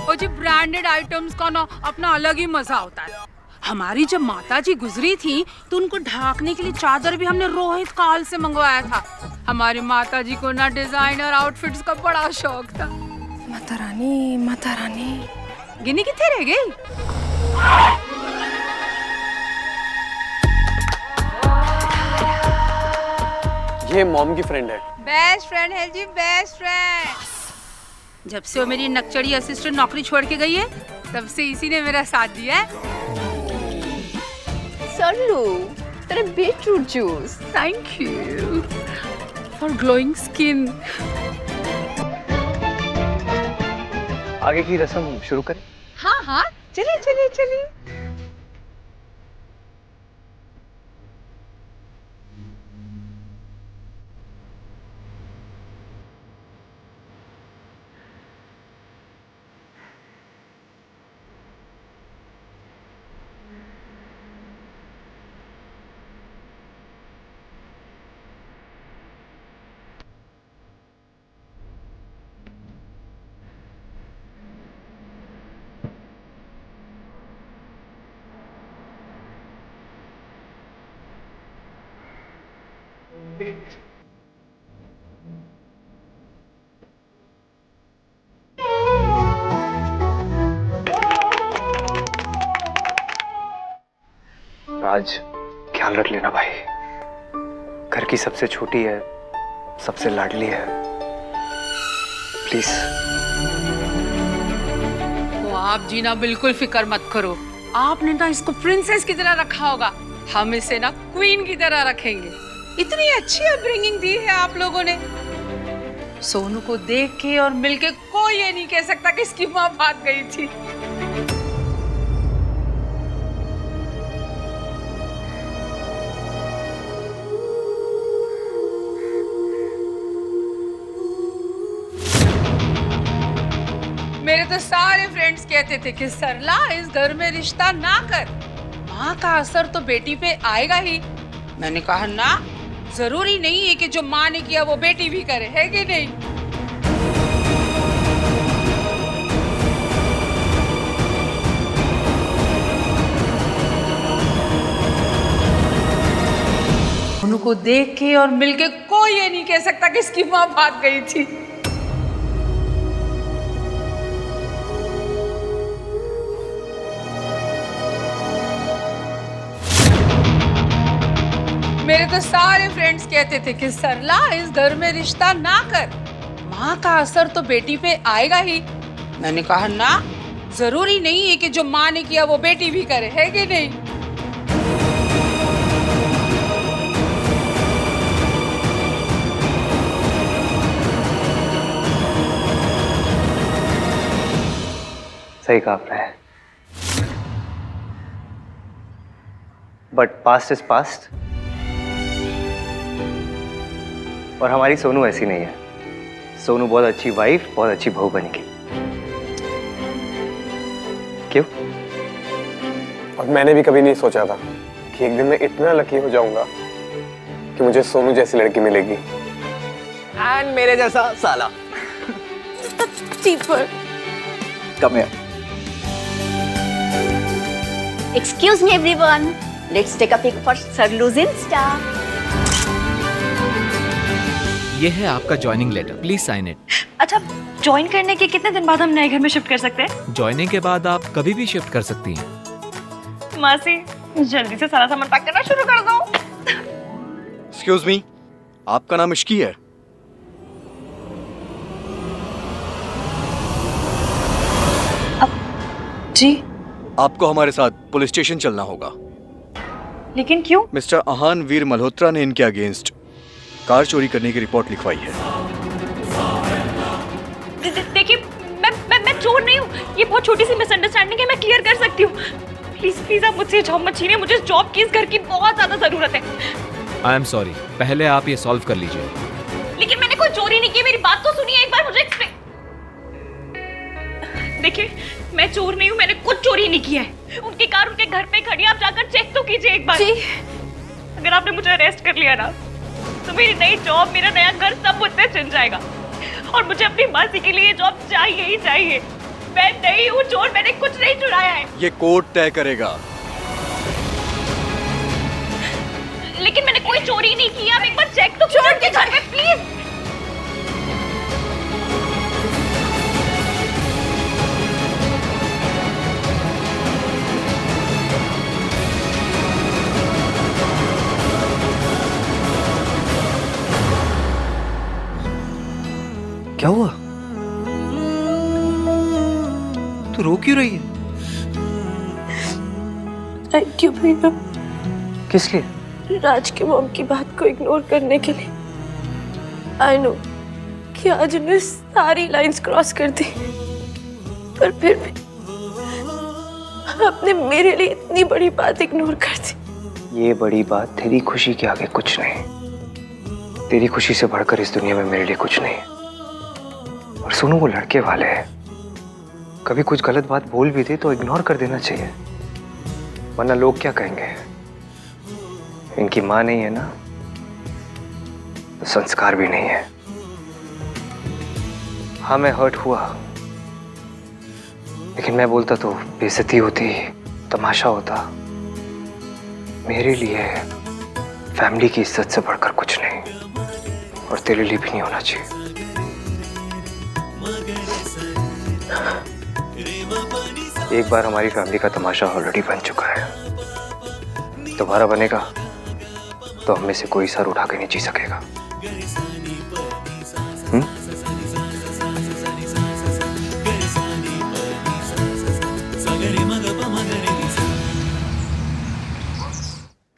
और जी ब्रांडेड आइटम्स का ना अपना अलग ही मजा होता है। हमारी जब माताजी गुजरी थी तो उनको ढाकने के लिए चादर भी हमने रोहित काल से मंगवाया था। हमारी माताजी को ना डिजाइनर आउटफिट्स का बड़ा शौक था। माता रानी, माता रानी। गिनी कितने रह गई? ये मॉम की फ्रेंड है। बेस्ट फ्रेंड है जी, बेस्ट फ्रेंड। जब से वो मेरी नकचड़ी असिस्टेंट नौकरी छोड़ के गई है, तब से इसी ने मेरा साथ दिया है। सरलू, तेरे beetroot juice, thank you for glowing skin. आगे की रस्म शुरू करें? हाँ हाँ, चलिए चलिए चलिए। राज, ख्याल रख लेना भाई। घर की सबसे छोटी है, सबसे लाडली है, प्लीज। तो आप जी ना बिल्कुल फिक्र मत करो। आपने ना इसको प्रिंसेस की तरह रखा होगा, हम इसे ना क्वीन की तरह रखेंगे। इतनी अच्छी अपब्रिंगिंग दी है आप लोगों ने। सोनू को देख के और मिलके कोई ये नहीं कह सकता कि इसकी माँ भाग गई थी। मेरे तो सारे फ्रेंड्स कहते थे कि सरला इस घर में रिश्ता ना कर, माँ का असर तो बेटी पे आएगा ही। मैंने कहा ना, जरूरी नहीं है कि जो माँ ने किया वो बेटी भी करे, है कि नहीं? उनको देख के और मिलके कोई ये नहीं कह सकता कि इसकी माँ भाग गई थी। मेरे तो सारे फ्रेंड्स कहते थे कि सरला इस घर में रिश्ता ना कर, माँ का असर तो बेटी पे आएगा ही। मैंने कहा ना, जरूरी नहीं है कि जो माँ ने किया वो बेटी भी करे, है कि नहीं? सही कहा आपने, बट पास्ट इज पास्ट। और हमारी सोनू ऐसी नहीं है। सोनू बहुत अच्छी वाइफ, बहुत अच्छी बहू बनेगी। क्यों? और मैंने भी कभी नहीं सोचा था कि एक दिन मैं इतना लकी हो जाऊंगा कि मुझे सोनू जैसी लड़की मिलेगी एंड मेरे जैसा साला। चीपर। कम है। Excuse me everyone. Let's take a pic for Sarlu's Insta. ये है आपका joining letter, please sign it. अच्छा, ज्वाइन करने के कितने दिन बाद हम नए घर में शिफ्ट कर सकते हैं? ज्वाइनिंग के बाद आप कभी भी शिफ्ट कर सकती हैं। मासी, जल्दी से सारा सामान पैक करना शुरू कर दो। एक्सक्यूज मी, आपका नाम इश्की है? जी। आपको हमारे साथ पुलिस स्टेशन चलना होगा। लेकिन क्यों? मिस्टर आहान वीर मल्होत्रा ने इनके अगेंस्ट कार चोरी करने की रिपोर्ट लिखवाई है। देखिए, मैं चोर नहीं हूँ। ये बहुत छोटी सी मिसअंडरस्टैंडिंग है, मैं क्लियर कर सकती हूँ। प्लीज प्लीज आप मुझसे जॉब मत छीनिए, मुझे जॉब की इस घर की बहुत ज्यादा जरूरत है। आई एम सॉरी, पहले आप ये सॉल्व कर लीजिए। लेकिन मैंने कोई चोरी नहीं की, मेरी बात तो सुनिए एक बार, मुझे एक्सप्लेन। देखिए, मैं चोर नहीं हूँ, मैंने कुछ चोरी नहीं किया है। उनकी कार उनके घर पे खड़ी है, आप जाकर चेक तो कीजिए एक बार। जी। अगर आपने मुझे अरेस्ट कर लिया ना, तो मेरी नई जॉब, मेरा नया घर सब मुझसे छिन जाएगा। और मुझे अपनी मासी के लिए जॉब चाहिए ही चाहिए। मैं नहीं हूँ चोर, मैंने कुछ नहीं चुराया है। ये कोर्ट तय करेगा। लेकिन मैंने कोई चोरी नहीं की, आप एक बार चेक तो कीजिए उनके घर में प्लीज। क्या हुआ? तू रो क्यों रही है? थैंक यू भैया। किस लिए? राज की मॉम की बात को इग्नोर करने के लिए। आई नो कि आज उन्हें सारी लाइंस क्रॉस कर दी, पर फिर भी आपने मेरे लिए इतनी बड़ी बात इग्नोर कर दी। ये बड़ी बात तेरी खुशी के आगे कुछ नहीं। तेरी खुशी से बढ़कर इस दुनिया में मेरे लिए कुछ नहीं। और सुनो, वो लड़के वाले हैं, कभी कुछ गलत बात बोल भी दे तो इग्नोर कर देना चाहिए, वरना लोग क्या कहेंगे। इनकी माँ नहीं है ना, तो संस्कार भी नहीं है। हाँ, मैं हर्ट हुआ, लेकिन मैं बोलता तो बेइज्जती होती, तमाशा होता। मेरे लिए फैमिली की इज्जत से बढ़कर कुछ नहीं, और तेरे लिए भी नहीं होना चाहिए। एक बार हमारी फैमिली का तमाशा ऑलरेडी बन चुका है, दोबारा बनेगा तो हम में से कोई सर उठा के नहीं जी सकेगा।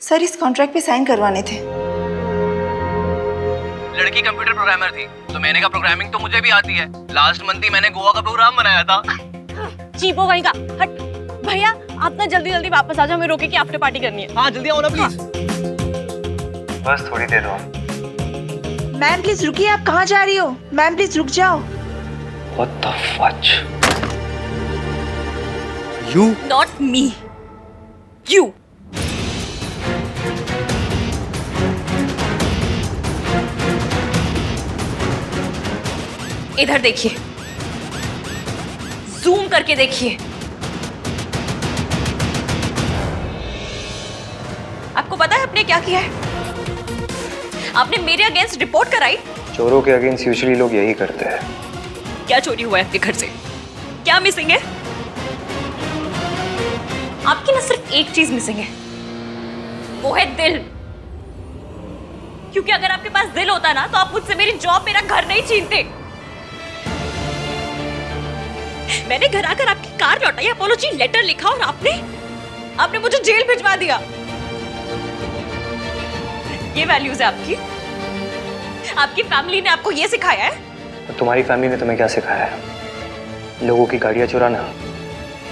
सर, इस कॉन्ट्रैक्ट पे साइन करवाने थे। लड़की कंप्यूटर प्रोग्रामर थी, तो मैंने कहा प्रोग्रामिंग तो मुझे भी आती है। लास्ट मंथ ही मैंने गोवा का प्रोग्राम बनाया था। चीपो वहीं का हट। भैया, आप ना जल्दी जल्दी वापस आ जाओ, हमें रोके की आफ्टर पार्टी करनी है। हाँ, जल्दी आओ ना प्लीज। बस थोड़ी देर और। मैम प्लीज रुकिए, आप कहाँ जा रही हो? मैम प्लीज रुक जाओ। What the fudge? You? Not me. You. इधर देखिए, जूम करके देखिए। आपको पता है आपने क्या किया है? आपने मेरे अगेंस्ट रिपोर्ट कराई। चोरों के अगेंस्ट यूजुअली लोग यही करते हैं। क्या चोरी हुआ है आपके घर से? क्या मिसिंग है? आपकी ना सिर्फ एक चीज मिसिंग है, वो है दिल। क्योंकि अगर आपके पास दिल होता ना तो आप मुझसे मेरी जॉब, मेरा घर नहीं छीनते। मैंने घर आकर आपकी कार लौटाई, अपॉलॉजी लेटर लिखा और आपने मुझे जेल भिजवा दिया। ये वैल्यूज है आपकी? आपकी फैमिली ने आपको ये सिखाया है? तुम्हारी फैमिली ने तुम्हें क्या सिखाया है? लोगों की गाड़ियां चुराना,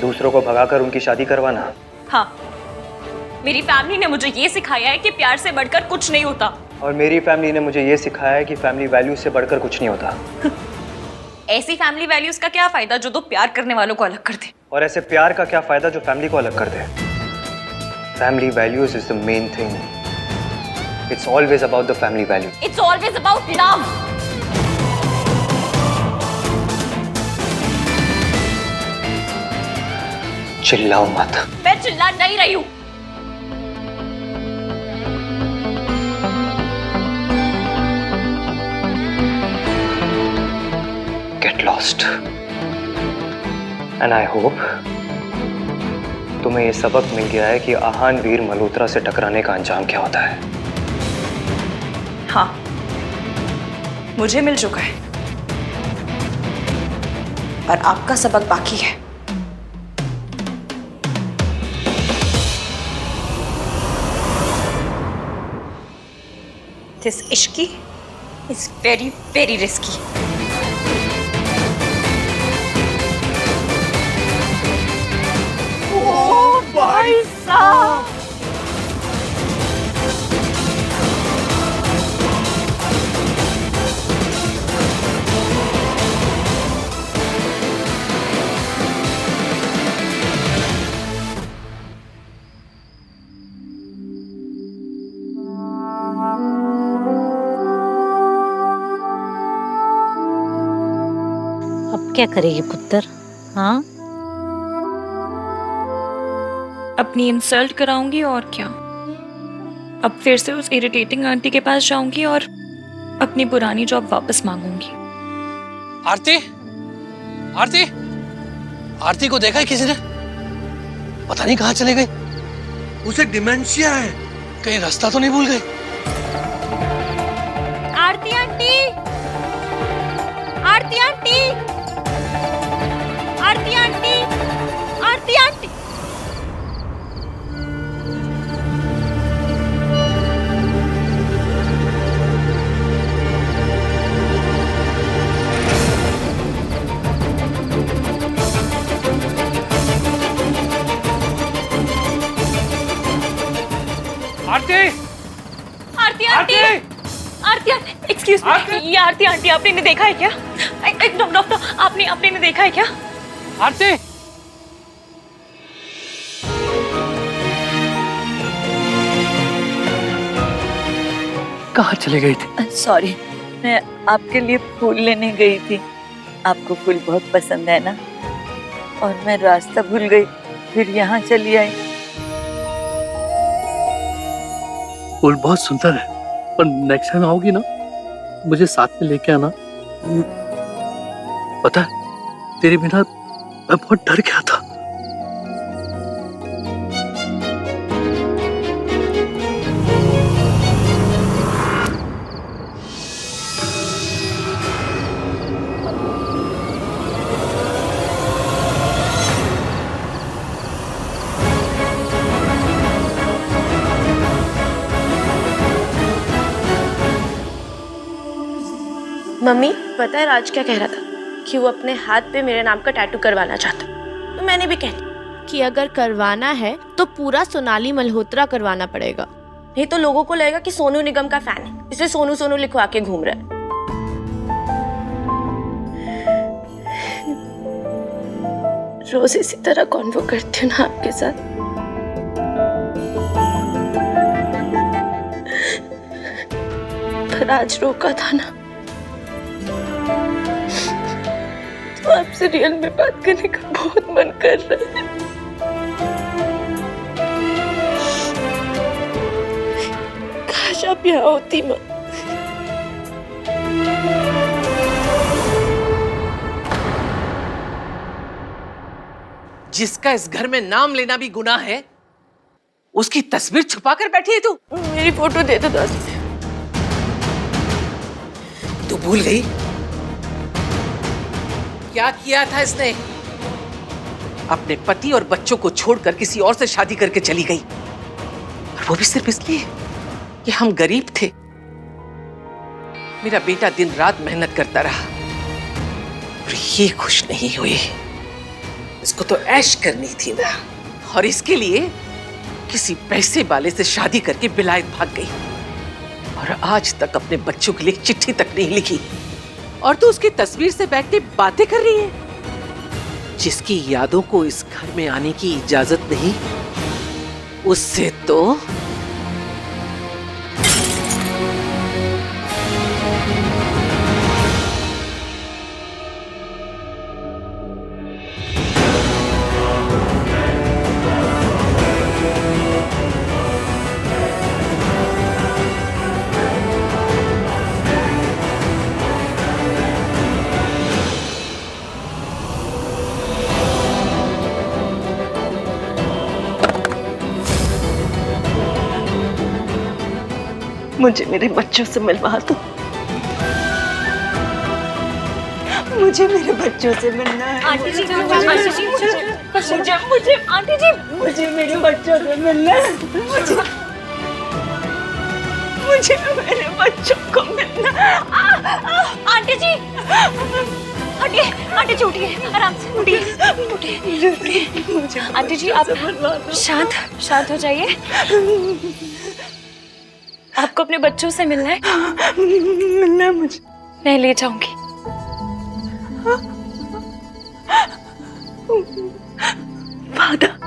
दूसरों को भगाकर उनकी शादी करवाना। हाँ, मेरी फैमिली ने मुझे ये सिखाया है कि प्यार से बढ़कर कुछ नहीं होता। और मेरी फैमिली ने मुझे ये सिखाया है कि फैमिली वैल्यूज से बढ़कर कुछ नहीं होता। ऐसी फैमिली वैल्यूज का क्या फायदा जो दो प्यार करने वालों को अलग कर दे? और ऐसे प्यार का क्या फायदा जो फैमिली को अलग कर दे? Family values is the main thing. It's always about the family value. It's always about love. चिल्लाओ मत। मैं चिल्ला नहीं रही हूँ। Get lost. And I hope तुम्हें ये सबक मिल गया है कि आहान वीर मल्होत्रा से टकराने का अंजाम क्या होता है। हाँ, मुझे मिल चुका है, पर आपका सबक बाकी है। This ishki is very, very risky. ओ भाई साहब! अब क्या करेगी पुत्र? हाँ, अपनी इंसल्ट कराऊंगी और क्या। अब फिर से उस इरिटेटिंग आंटी के पास जाऊंगी और अपनी पुरानी जॉब वापस मांगूंगी। आरती, आरती, आरती को देखा है किसी ने? पता नहीं कहाँ चले गई। उसे डिमेंशिया है, कहीं रास्ता तो नहीं भूल गई? आरती आंटी, आरती आंटी, आरती आंटी, आरती आंटी। आरती, आरती आंटी, आरती आंटी, एक्सक्यूज मी, ये आरती आंटी आपने इन्हें देखा है क्या? डॉक्टर, आपने इन्हें देखा है क्या? आरती, कहाँ चले गई थी? सॉरी, मैं आपके लिए फूल लेने गई थी। आपको फूल बहुत पसंद है ना, और मैं रास्ता भूल गई, फिर यहाँ चली आई। फूल बहुत सुंदर है, पर नेक्स्ट टाइम आओगी ना, मुझे साथ में लेके आना। पता है, तेरे बिना मैं बहुत डर गया था। मम्मी, पता है राज क्या कह रहा था? कि वो अपने हाथ पे मेरे नाम का टैटू करवाना चाहता। तो मैंने भी कह दिया कि अगर करवाना है तो पूरा सोनाली मल्होत्रा करवाना पड़ेगा, नहीं तो लोगों को लगेगा कि सोनू निगम का फैन है, इसलिए सोनू सोनू लिखवा के घूम रहा है। रोज इसी तरह कॉन्वो करती हूँ ना आपके साथ। पर आज रोका था ना, तो आपसे रियल में बात करने का बहुत मन कर रहा है। काश आप यहाँ होती माँ। जिसका इस घर में नाम लेना भी गुनाह है, उसकी तस्वीर छुपा कर बैठी है तू। मेरी फोटो दे दो दादी। भूल गई क्या किया था इसने? अपने पति और बच्चों को छोड़कर किसी और से शादी करके चली गई, और वो भी सिर्फ इसलिए कि हम गरीब थे। मेरा बेटा दिन रात मेहनत करता रहा और ये खुश नहीं हुई। इसको तो ऐश करनी थी ना, और इसके लिए किसी पैसे वाले से शादी करके विलायत भाग गई, और आज तक अपने बच्चों के लिए चिट्ठी तक नहीं लिखी। और तू उसकी तस्वीर से बैठ के बातें कर रही है। जिसकी यादों को इस घर में आने की इजाजत नहीं, उससे तो मुझे मेरे बच्चों से मिलवा दो। मुझे मेरे बच्चों से मिलना है। आंटी जी, मुझे मेरे बच्चों से मिलना है। मुझे मेरे बच्चों को मिलना है। आंटी जी, आंटी जी उठिए, आराम से उठिए। आंटी जी आप शांत हो जाइए। आपको अपने बच्चों से मिलना है? मिलना है मुझे। मैं ले जाऊंगी। वादा।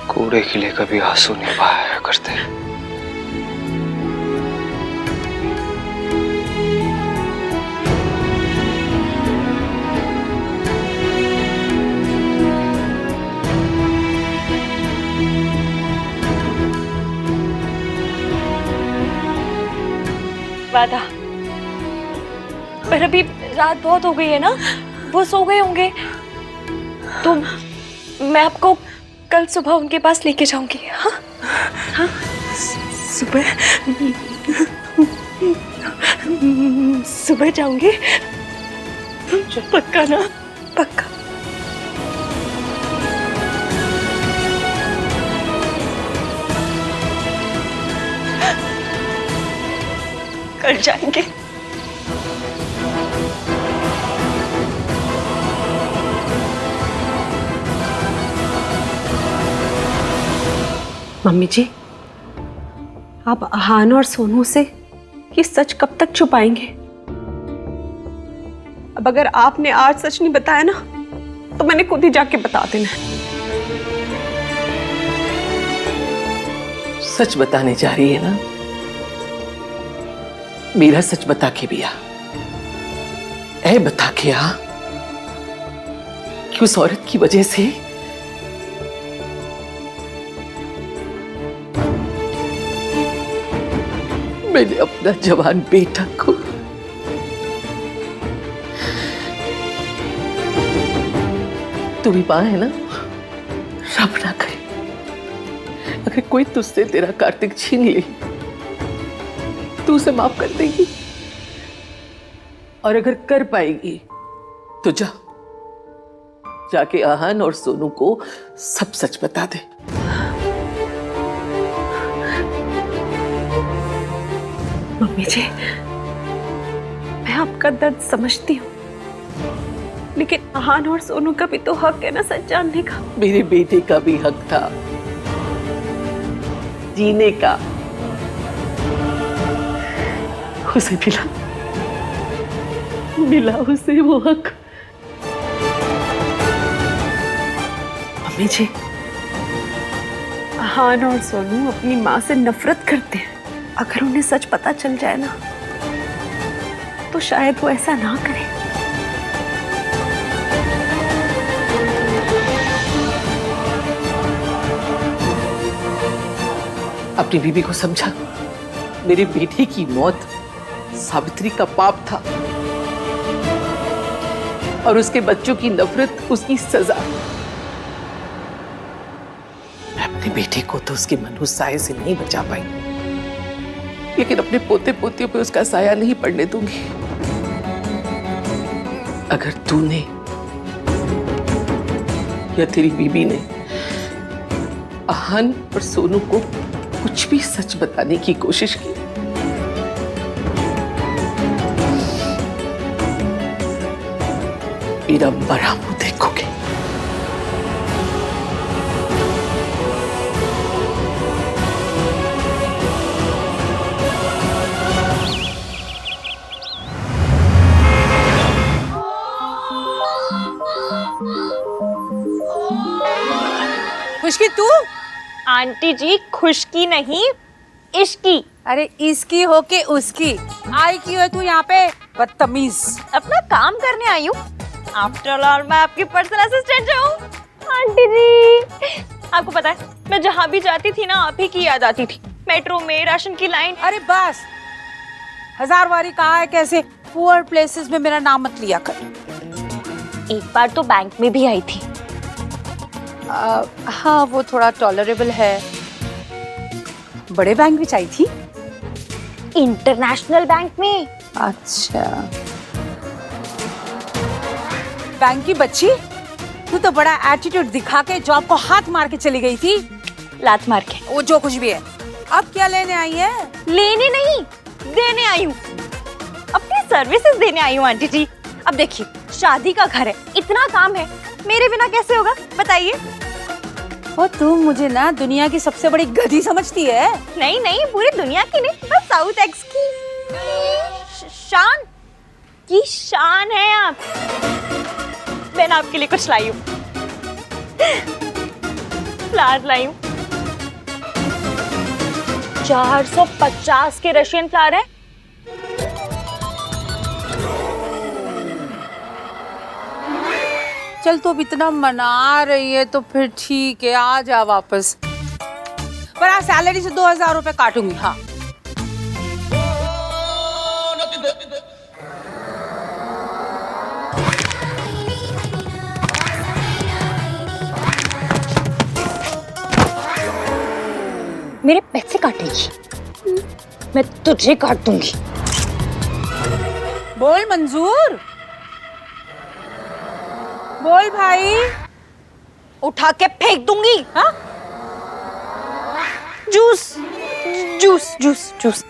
कूड़े के लिए कभी आंसू नहीं बहाया करते। वादा, पर अभी रात बहुत हो गई है ना, वो सो गए होंगे, तो मैं आपको कल सुबह उनके पास लेके जाऊंगी। हाँ हाँ, सुबह जाऊंगी, पक्का ना? पक्का। कल जाएंगे। मम्मी जी, आप आहान और सोनू से ये सच कब तक छुपाएंगे? अब अगर आपने आज सच नहीं बताया ना, तो मैंने खुद ही जाके बता देना। सच बताने जा रही है ना? मेरा सच बता के भी आ, ऐ बता के आ कि उस औरत की वजह से मैंने अपना जवान बेटा को तू भी मां है ना, रब ना करे अगर कोई तुझसे तेरा कार्तिक छीन ले, तू उसे माफ कर देगी, और अगर कर पाएगी तो जाके आहान और सोनू को सब सच बता दे। मम्मी जी, मैं आपका दर्द समझती हूँ, लेकिन आहान और सोनू का भी तो हक है ना सच जानने का। मेरे बेटे का भी हक था जीने का, उसे मिला उसे वो हक। मम्मी जी, आहान और सोनू अपनी माँ से नफरत करते हैं। अगर उन्हें सच पता चल जाए ना, तो शायद वो ऐसा ना करे। अपनी बीबी को समझा। मेरी बेटी की मौत सावित्री का पाप था और उसके बच्चों की नफरत उसकी सजा। मैं अपनी बेटी को तो उसके मनहूस साये से नहीं बचा पाई, लेकिन अपने पोते पोतियों पे उसका साया नहीं पड़ने दूंगी। अगर तूने या तेरी बीबी ने आहान और सोनू को कुछ भी सच बताने की कोशिश की, मेरा मरा मुंह देखोगे। खुशकी तू? आंटी जी खुशकी नहीं, इश्की। अरे इसकी हो के उसकी आई क्यों है तू यहाँ पे, बदतमीज। अपना काम करने आई हूँ। आफ्टर ऑल मैं आपकी पर्सनल असिस्टेंट हूँ। आंटी जी आपको पता है मैं जहाँ भी जाती थी ना आप ही की याद आती थी। मेट्रो में, राशन की लाइन। अरे बस, 1000 बारी कहा है कैसे पुअर प्लेसेस में मेरा नाम मत लिया कर। एक बार तो बैंक में भी आई थी। हाँ वो थोड़ा टॉलरेबल है। बड़े बैंक में आई थी? इंटरनेशनल बैंक में। अच्छा, बैंक की बच्ची, तू तो बड़ा एटीट्यूड दिखा के जॉब को हाथ मार के चली गई थी। लात मार के। वो जो कुछ भी है। अब क्या लेने आई है? लेने नहीं, देने आई हूँ। अपनी सर्विसेज देने आई हूँ आंटी जी। अब देखिए शादी का घर है, इतना काम है, मेरे बिना कैसे होगा बताइए। और तू मुझे ना दुनिया की सबसे बड़ी गधी समझती है? नहीं नहीं, पूरी दुनिया की नहीं, बस साउथ एक्स की शान है आप। मैं आपके लिए कुछ लाई हूँ, फ्लावर लाई हूँ। 450 के रशियन फ्लावर है। चल तो अब इतना मना रही है तो फिर ठीक है, आ जा वापस। पर आज सैलरी से 2000 रुपए काटूंगी। हाँ मेरे पैसे काटेगी, मैं तुझे काट दूंगी। बोल मंजूर, बोल भाई। उठा के फेंक दूंगी। हाँ juice juice juice juice.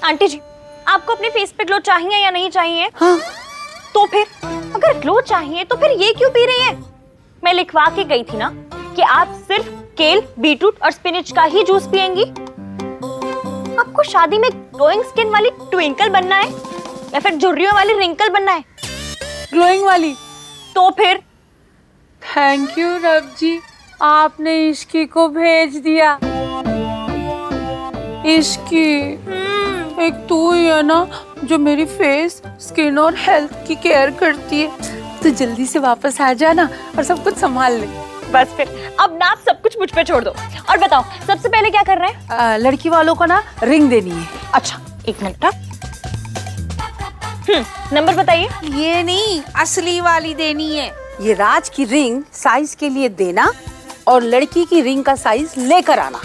Aunty जी आपको अपने फेस पे ग्लो चाहिए या नहीं चाहिए? हाँ। तो फिर अगर ग्लो चाहिए तो फिर ये क्यों पी रही है? मैं लिखवा के गई थी ना कि आप सिर्फ केल, बीटरूट और स्पिनच का ही जूस पिएंगी। आपको शादी में ग्लोइंग स्किन वाली ट्विंकल बनना है या फिर झुर्रियों वाली रिंकल बनना है? ग्लोइंग वाली। तो फिर थैंक यू रब जी, आपने इश्की को भेज दिया। इश्की, एक तू ही है ना जो मेरी फेस, स्किन और हेल्थ की केयर करती है। तू जल्दी से वापस आ जा ना और सब कुछ संभाल ले। बस फिर अब ना आप सब कुछ मुझ पे छोड़ दो और बताओ सबसे पहले क्या कर रहे हैं? लड़की वालों को ना रिंग देनी है। अच्छा एक मिनट। नंबर बताइए। ये नहीं, असली वाली देनी है। ये राज की रिंग साइज के लिए देना और लड़की की रिंग का साइज लेकर आना।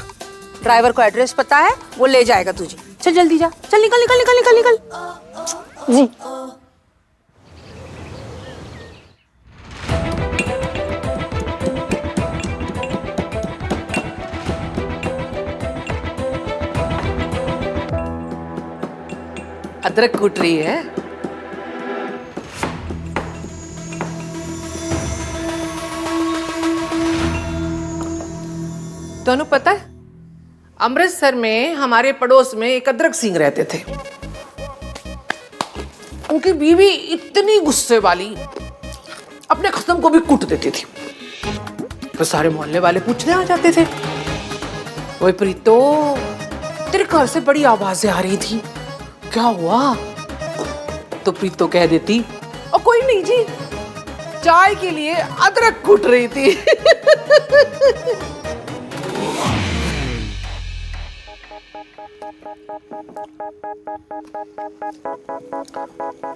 ड्राइवर को एड्रेस पता है, वो ले जाएगा तुझे। चल जल्दी जा, चल निकल निकल निकल निकल निकल। जी अदरक कूट रही है। दोनों पता है अमृतसर में हमारे पड़ोस में एक अदरक सिंह रहते थे। उनकी बीवी इतनी गुस्से वाली, अपने खसम को भी कूट देती थी। तो सारे मोहल्ले वाले पूछने आ जाते थे, ओए प्रीतो तेरे घर से बड़ी आवाजें आ रही थी, क्या हुआ? तो प्रीतो कह देती, और कोई नहीं जी, चाय के लिए अदरक कूट रही थी।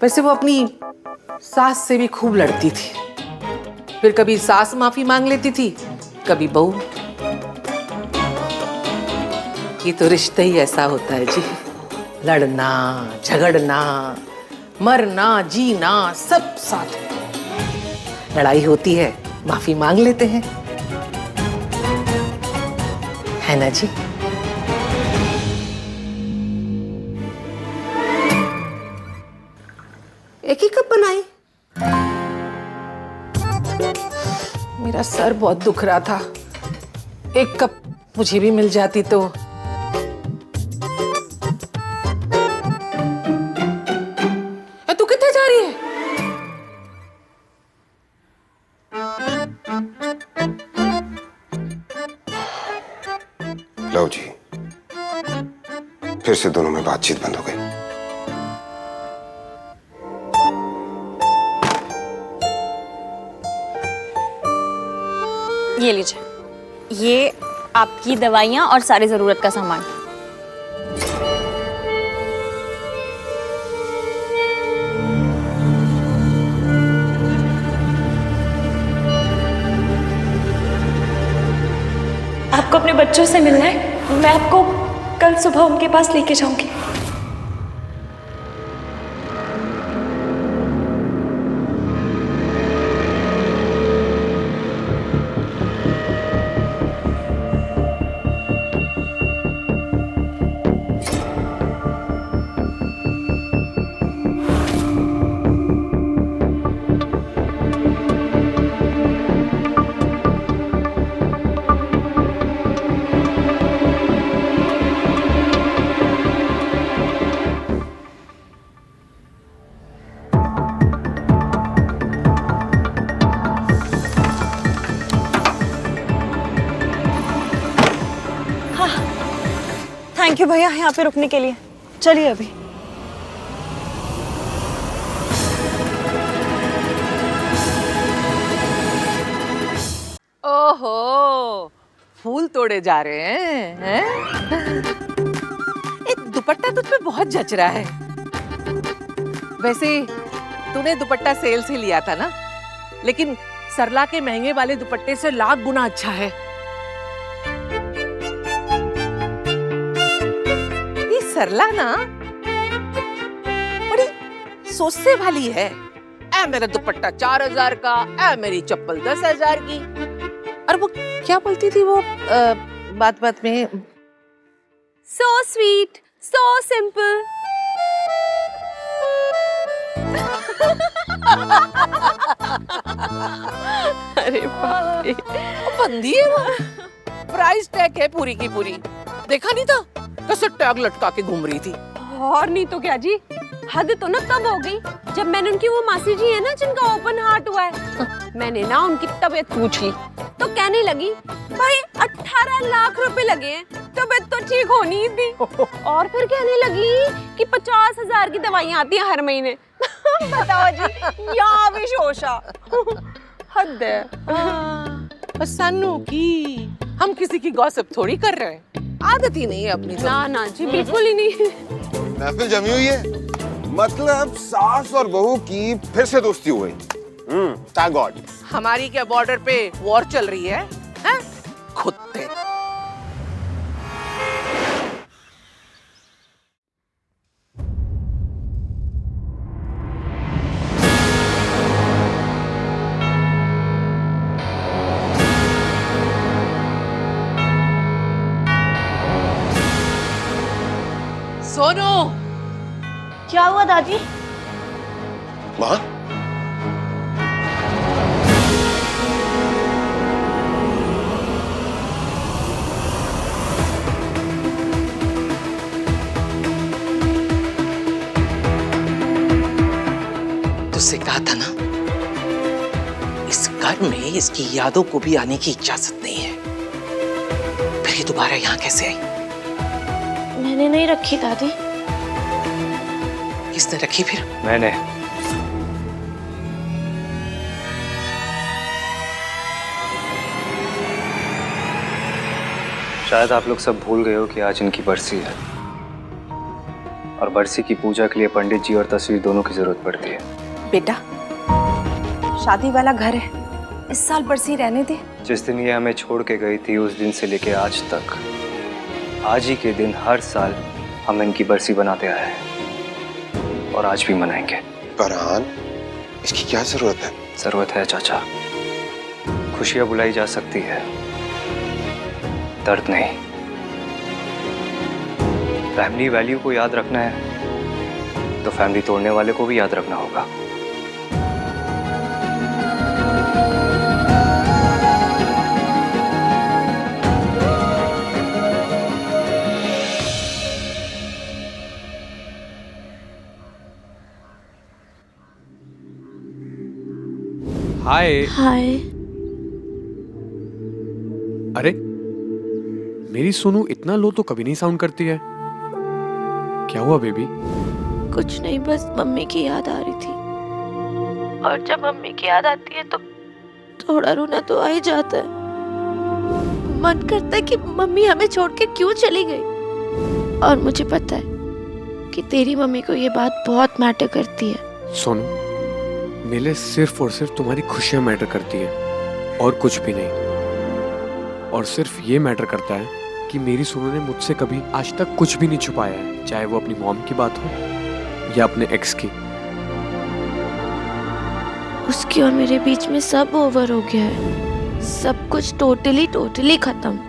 वैसे वो अपनी सास से भी खूब लड़ती थी। फिर कभी सास माफी मांग लेती थी, कभी बहू। ये तो रिश्ता ही ऐसा होता है जी, लड़ना झगड़ना मरना जीना सब साथ में। लड़ाई होती है, माफी मांग लेते हैं, है ना जी? एक ही कप बनाई। मेरा सर बहुत दुख रहा था, एक कप मुझे भी मिल जाती तो। तू कितने जा रही है? लो जी, फिर से दोनों में बातचीत बंद हो गई। ये लीजिए, ये आपकी दवाइयाँ और सारी जरूरत का सामान। आपको अपने बच्चों से मिलना है, मैं आपको कल सुबह उनके पास लेके जाऊंगी। थैंक यू भैया यहाँ पे रुकने के लिए। चलिए अभी। ओहो, फूल तोड़े जा रहे हैं? एक दुपट्टा तुझ पे बहुत जच रहा है। वैसे तूने दुपट्टा सेल से लिया था ना, लेकिन सरला के महंगे वाले दुपट्टे से लाख गुना अच्छा है। सरला ना बड़ी सोचने वाली है। ऐ मेरा दुपट्टा 4000 का, ऐ मेरी चप्पल 10,000 की। और वो क्या बोलती थी वो बात बात में, सो स्वीट, सो सिंपल। अरे बाप रे, बंदी है वो, प्राइस टैग है पूरी की पूरी। देखा नहीं था कैसे टैग लटका के घूम रही थी। और नहीं तो क्या जी, हद तो ना तब हो गई जब मैंने उनकी वो मासी जी है ना जिनका ओपन हार्ट हुआ है, मैंने ना उनकी तबीयत पूछ ली तो कहने लगी भाई 18 लाख रुपए लगे हैं, तबीयत तो ठीक होनी ही थी। और फिर कहने लगी कि 50,000 की दवाइयाँ आती हैं हर महीने। बताओ जी, यहाँ भी शोशा। हद है। सन्नू की, हम किसी की गॉसिप थोड़ी कर रहे हैं, आदत ही नहीं है अपनी। ना ना जी, बिल्कुल ही नहीं। महफिल जमी हुई है, मतलब सास और बहू की फिर से दोस्ती हो गई। Thank God. हमारी क्या बॉर्डर पे वॉर चल रही है? कुत्ते। सोनू, क्या हुआ दादी? माँ, तुझसे कहा था ना, इस घर में इसकी यादों को भी आने की इजाजत नहीं है। फिर ये दोबारा यहाँ कैसे आई? मैंने नहीं रखी दादी। किसने रखी फिर? मैंने। शायद आप लोग सब भूल गए हो कि आज इनकी बरसी है और बरसी की पूजा के लिए पंडित जी और तस्वीर दोनों की जरूरत पड़ती है। बेटा, शादी वाला घर है, इस साल बरसी रहने दे। जिस दिन ये हमें छोड़ के गई थी उस दिन से लेके आज तक, आज ही के दिन हर साल हम इनकी बरसी बनाते आए हैं और आज भी मनाएंगे। फरहान, इसकी क्या जरूरत है? जरूरत है चाचा। खुशियां बुलाई जा सकती है, दर्द नहीं। फैमिली वैल्यू को याद रखना है तो फैमिली तोड़ने वाले को भी याद रखना होगा। हाय। हाय। अरे मेरी सोनू इतना लो तो कभी नहीं साउंड करती है, क्या हुआ बेबी? कुछ नहीं, बस मम्मी की याद आ रही थी और जब मम्मी की याद आती है तो थोड़ा रोना तो आ ही जाता है। मन करता है कि मम्मी हमें छोड़ के क्यों चली गई। और मुझे पता है कि तेरी मम्मी को ये बात बहुत मैटर करती है। सोनू, मेरे लिए सिर्फ और सिर्फ तुम्हारी खुशियां मैटर करती है और कुछ भी नहीं। और सिर्फ ये मैटर करता है कि मेरी सोनू ने मुझसे कभी आज तक कुछ भी नहीं छुपाया है, चाहे वो अपनी मॉम की बात हो या अपने एक्स की। उसकी और मेरे बीच में सब ओवर हो गया है, सब कुछ टोटली खत्म।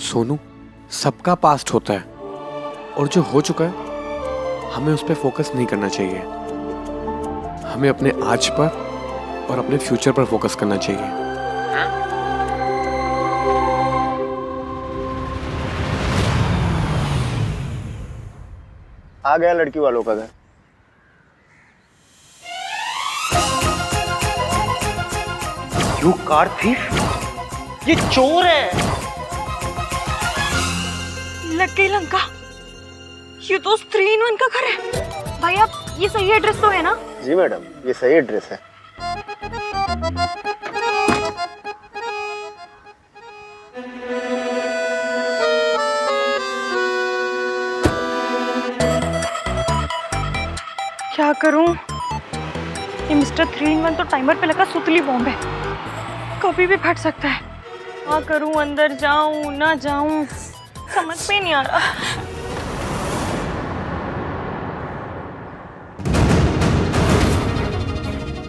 सोनू, सबका पास्ट होता है और जो हो चुका है हमें उस पर फोकस नहीं करना चाहिए। हमें अपने आज पर और अपने फ्यूचर पर फोकस करना चाहिए। आ गया लड़की वालों का घर। यू कार थीफ, ये चोर है। लग गई लंका, ये तो 3-in-1 का घर है। भाई आप ये सही एड्रेस तो है ना? जी मैडम, ये सही एड्रेस है। क्या करूं? ये मिस्टर 3-in-1 तो टाइमर पे लगा सुतली बॉम्ब है, कभी भी फट सकता है। क्या करूं, अंदर जाऊं ना जाऊं, समझ में नहीं आ रहा।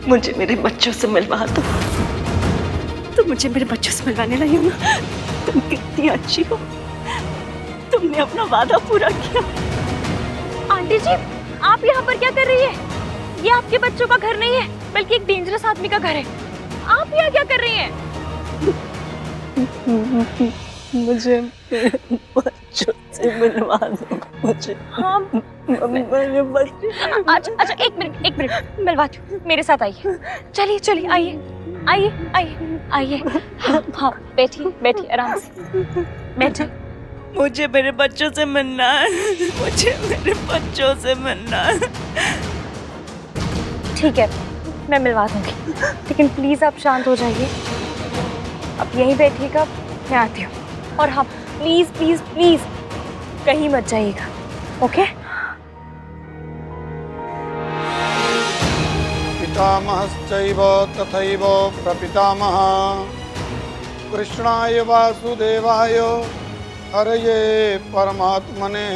मुझे मेरे बच्चों से मिलवा दो। तुम मुझे मेरे बच्चों से मिलवाने लाई हो ना? तुम कितनी अच्छी हो, तुमने अपना वादा पूरा किया। आंटी जी, आप यहाँ पर क्या कर रही है? ये आपके बच्चों का घर नहीं है, बल्कि एक डेंजरस आदमी का घर है। आप यहाँ क्या कर रही हैं? मुझे बच्चों से मिलवा दो मुझे। हाँ, मेरे बच्चे। अच्छा, एक मिनट मिलवाती हूँ, मेरे साथ आइए। चलिए आइए। हाँ, बैठिए आराम से बैठिए। मुझे मेरे बच्चों से मिलना है, ठीक है, मैं मिलवा दूंगी, लेकिन प्लीज आप शांत हो जाइए। आप यहीं बैठिएगा, मैं आती हूँ। और हाँ, प्लीज कहीं मत जाइएगा, ओके? पितामहश्चैव तथैव प्रपितामहः कृष्णाय वासुदेवाय हरये परमात्मने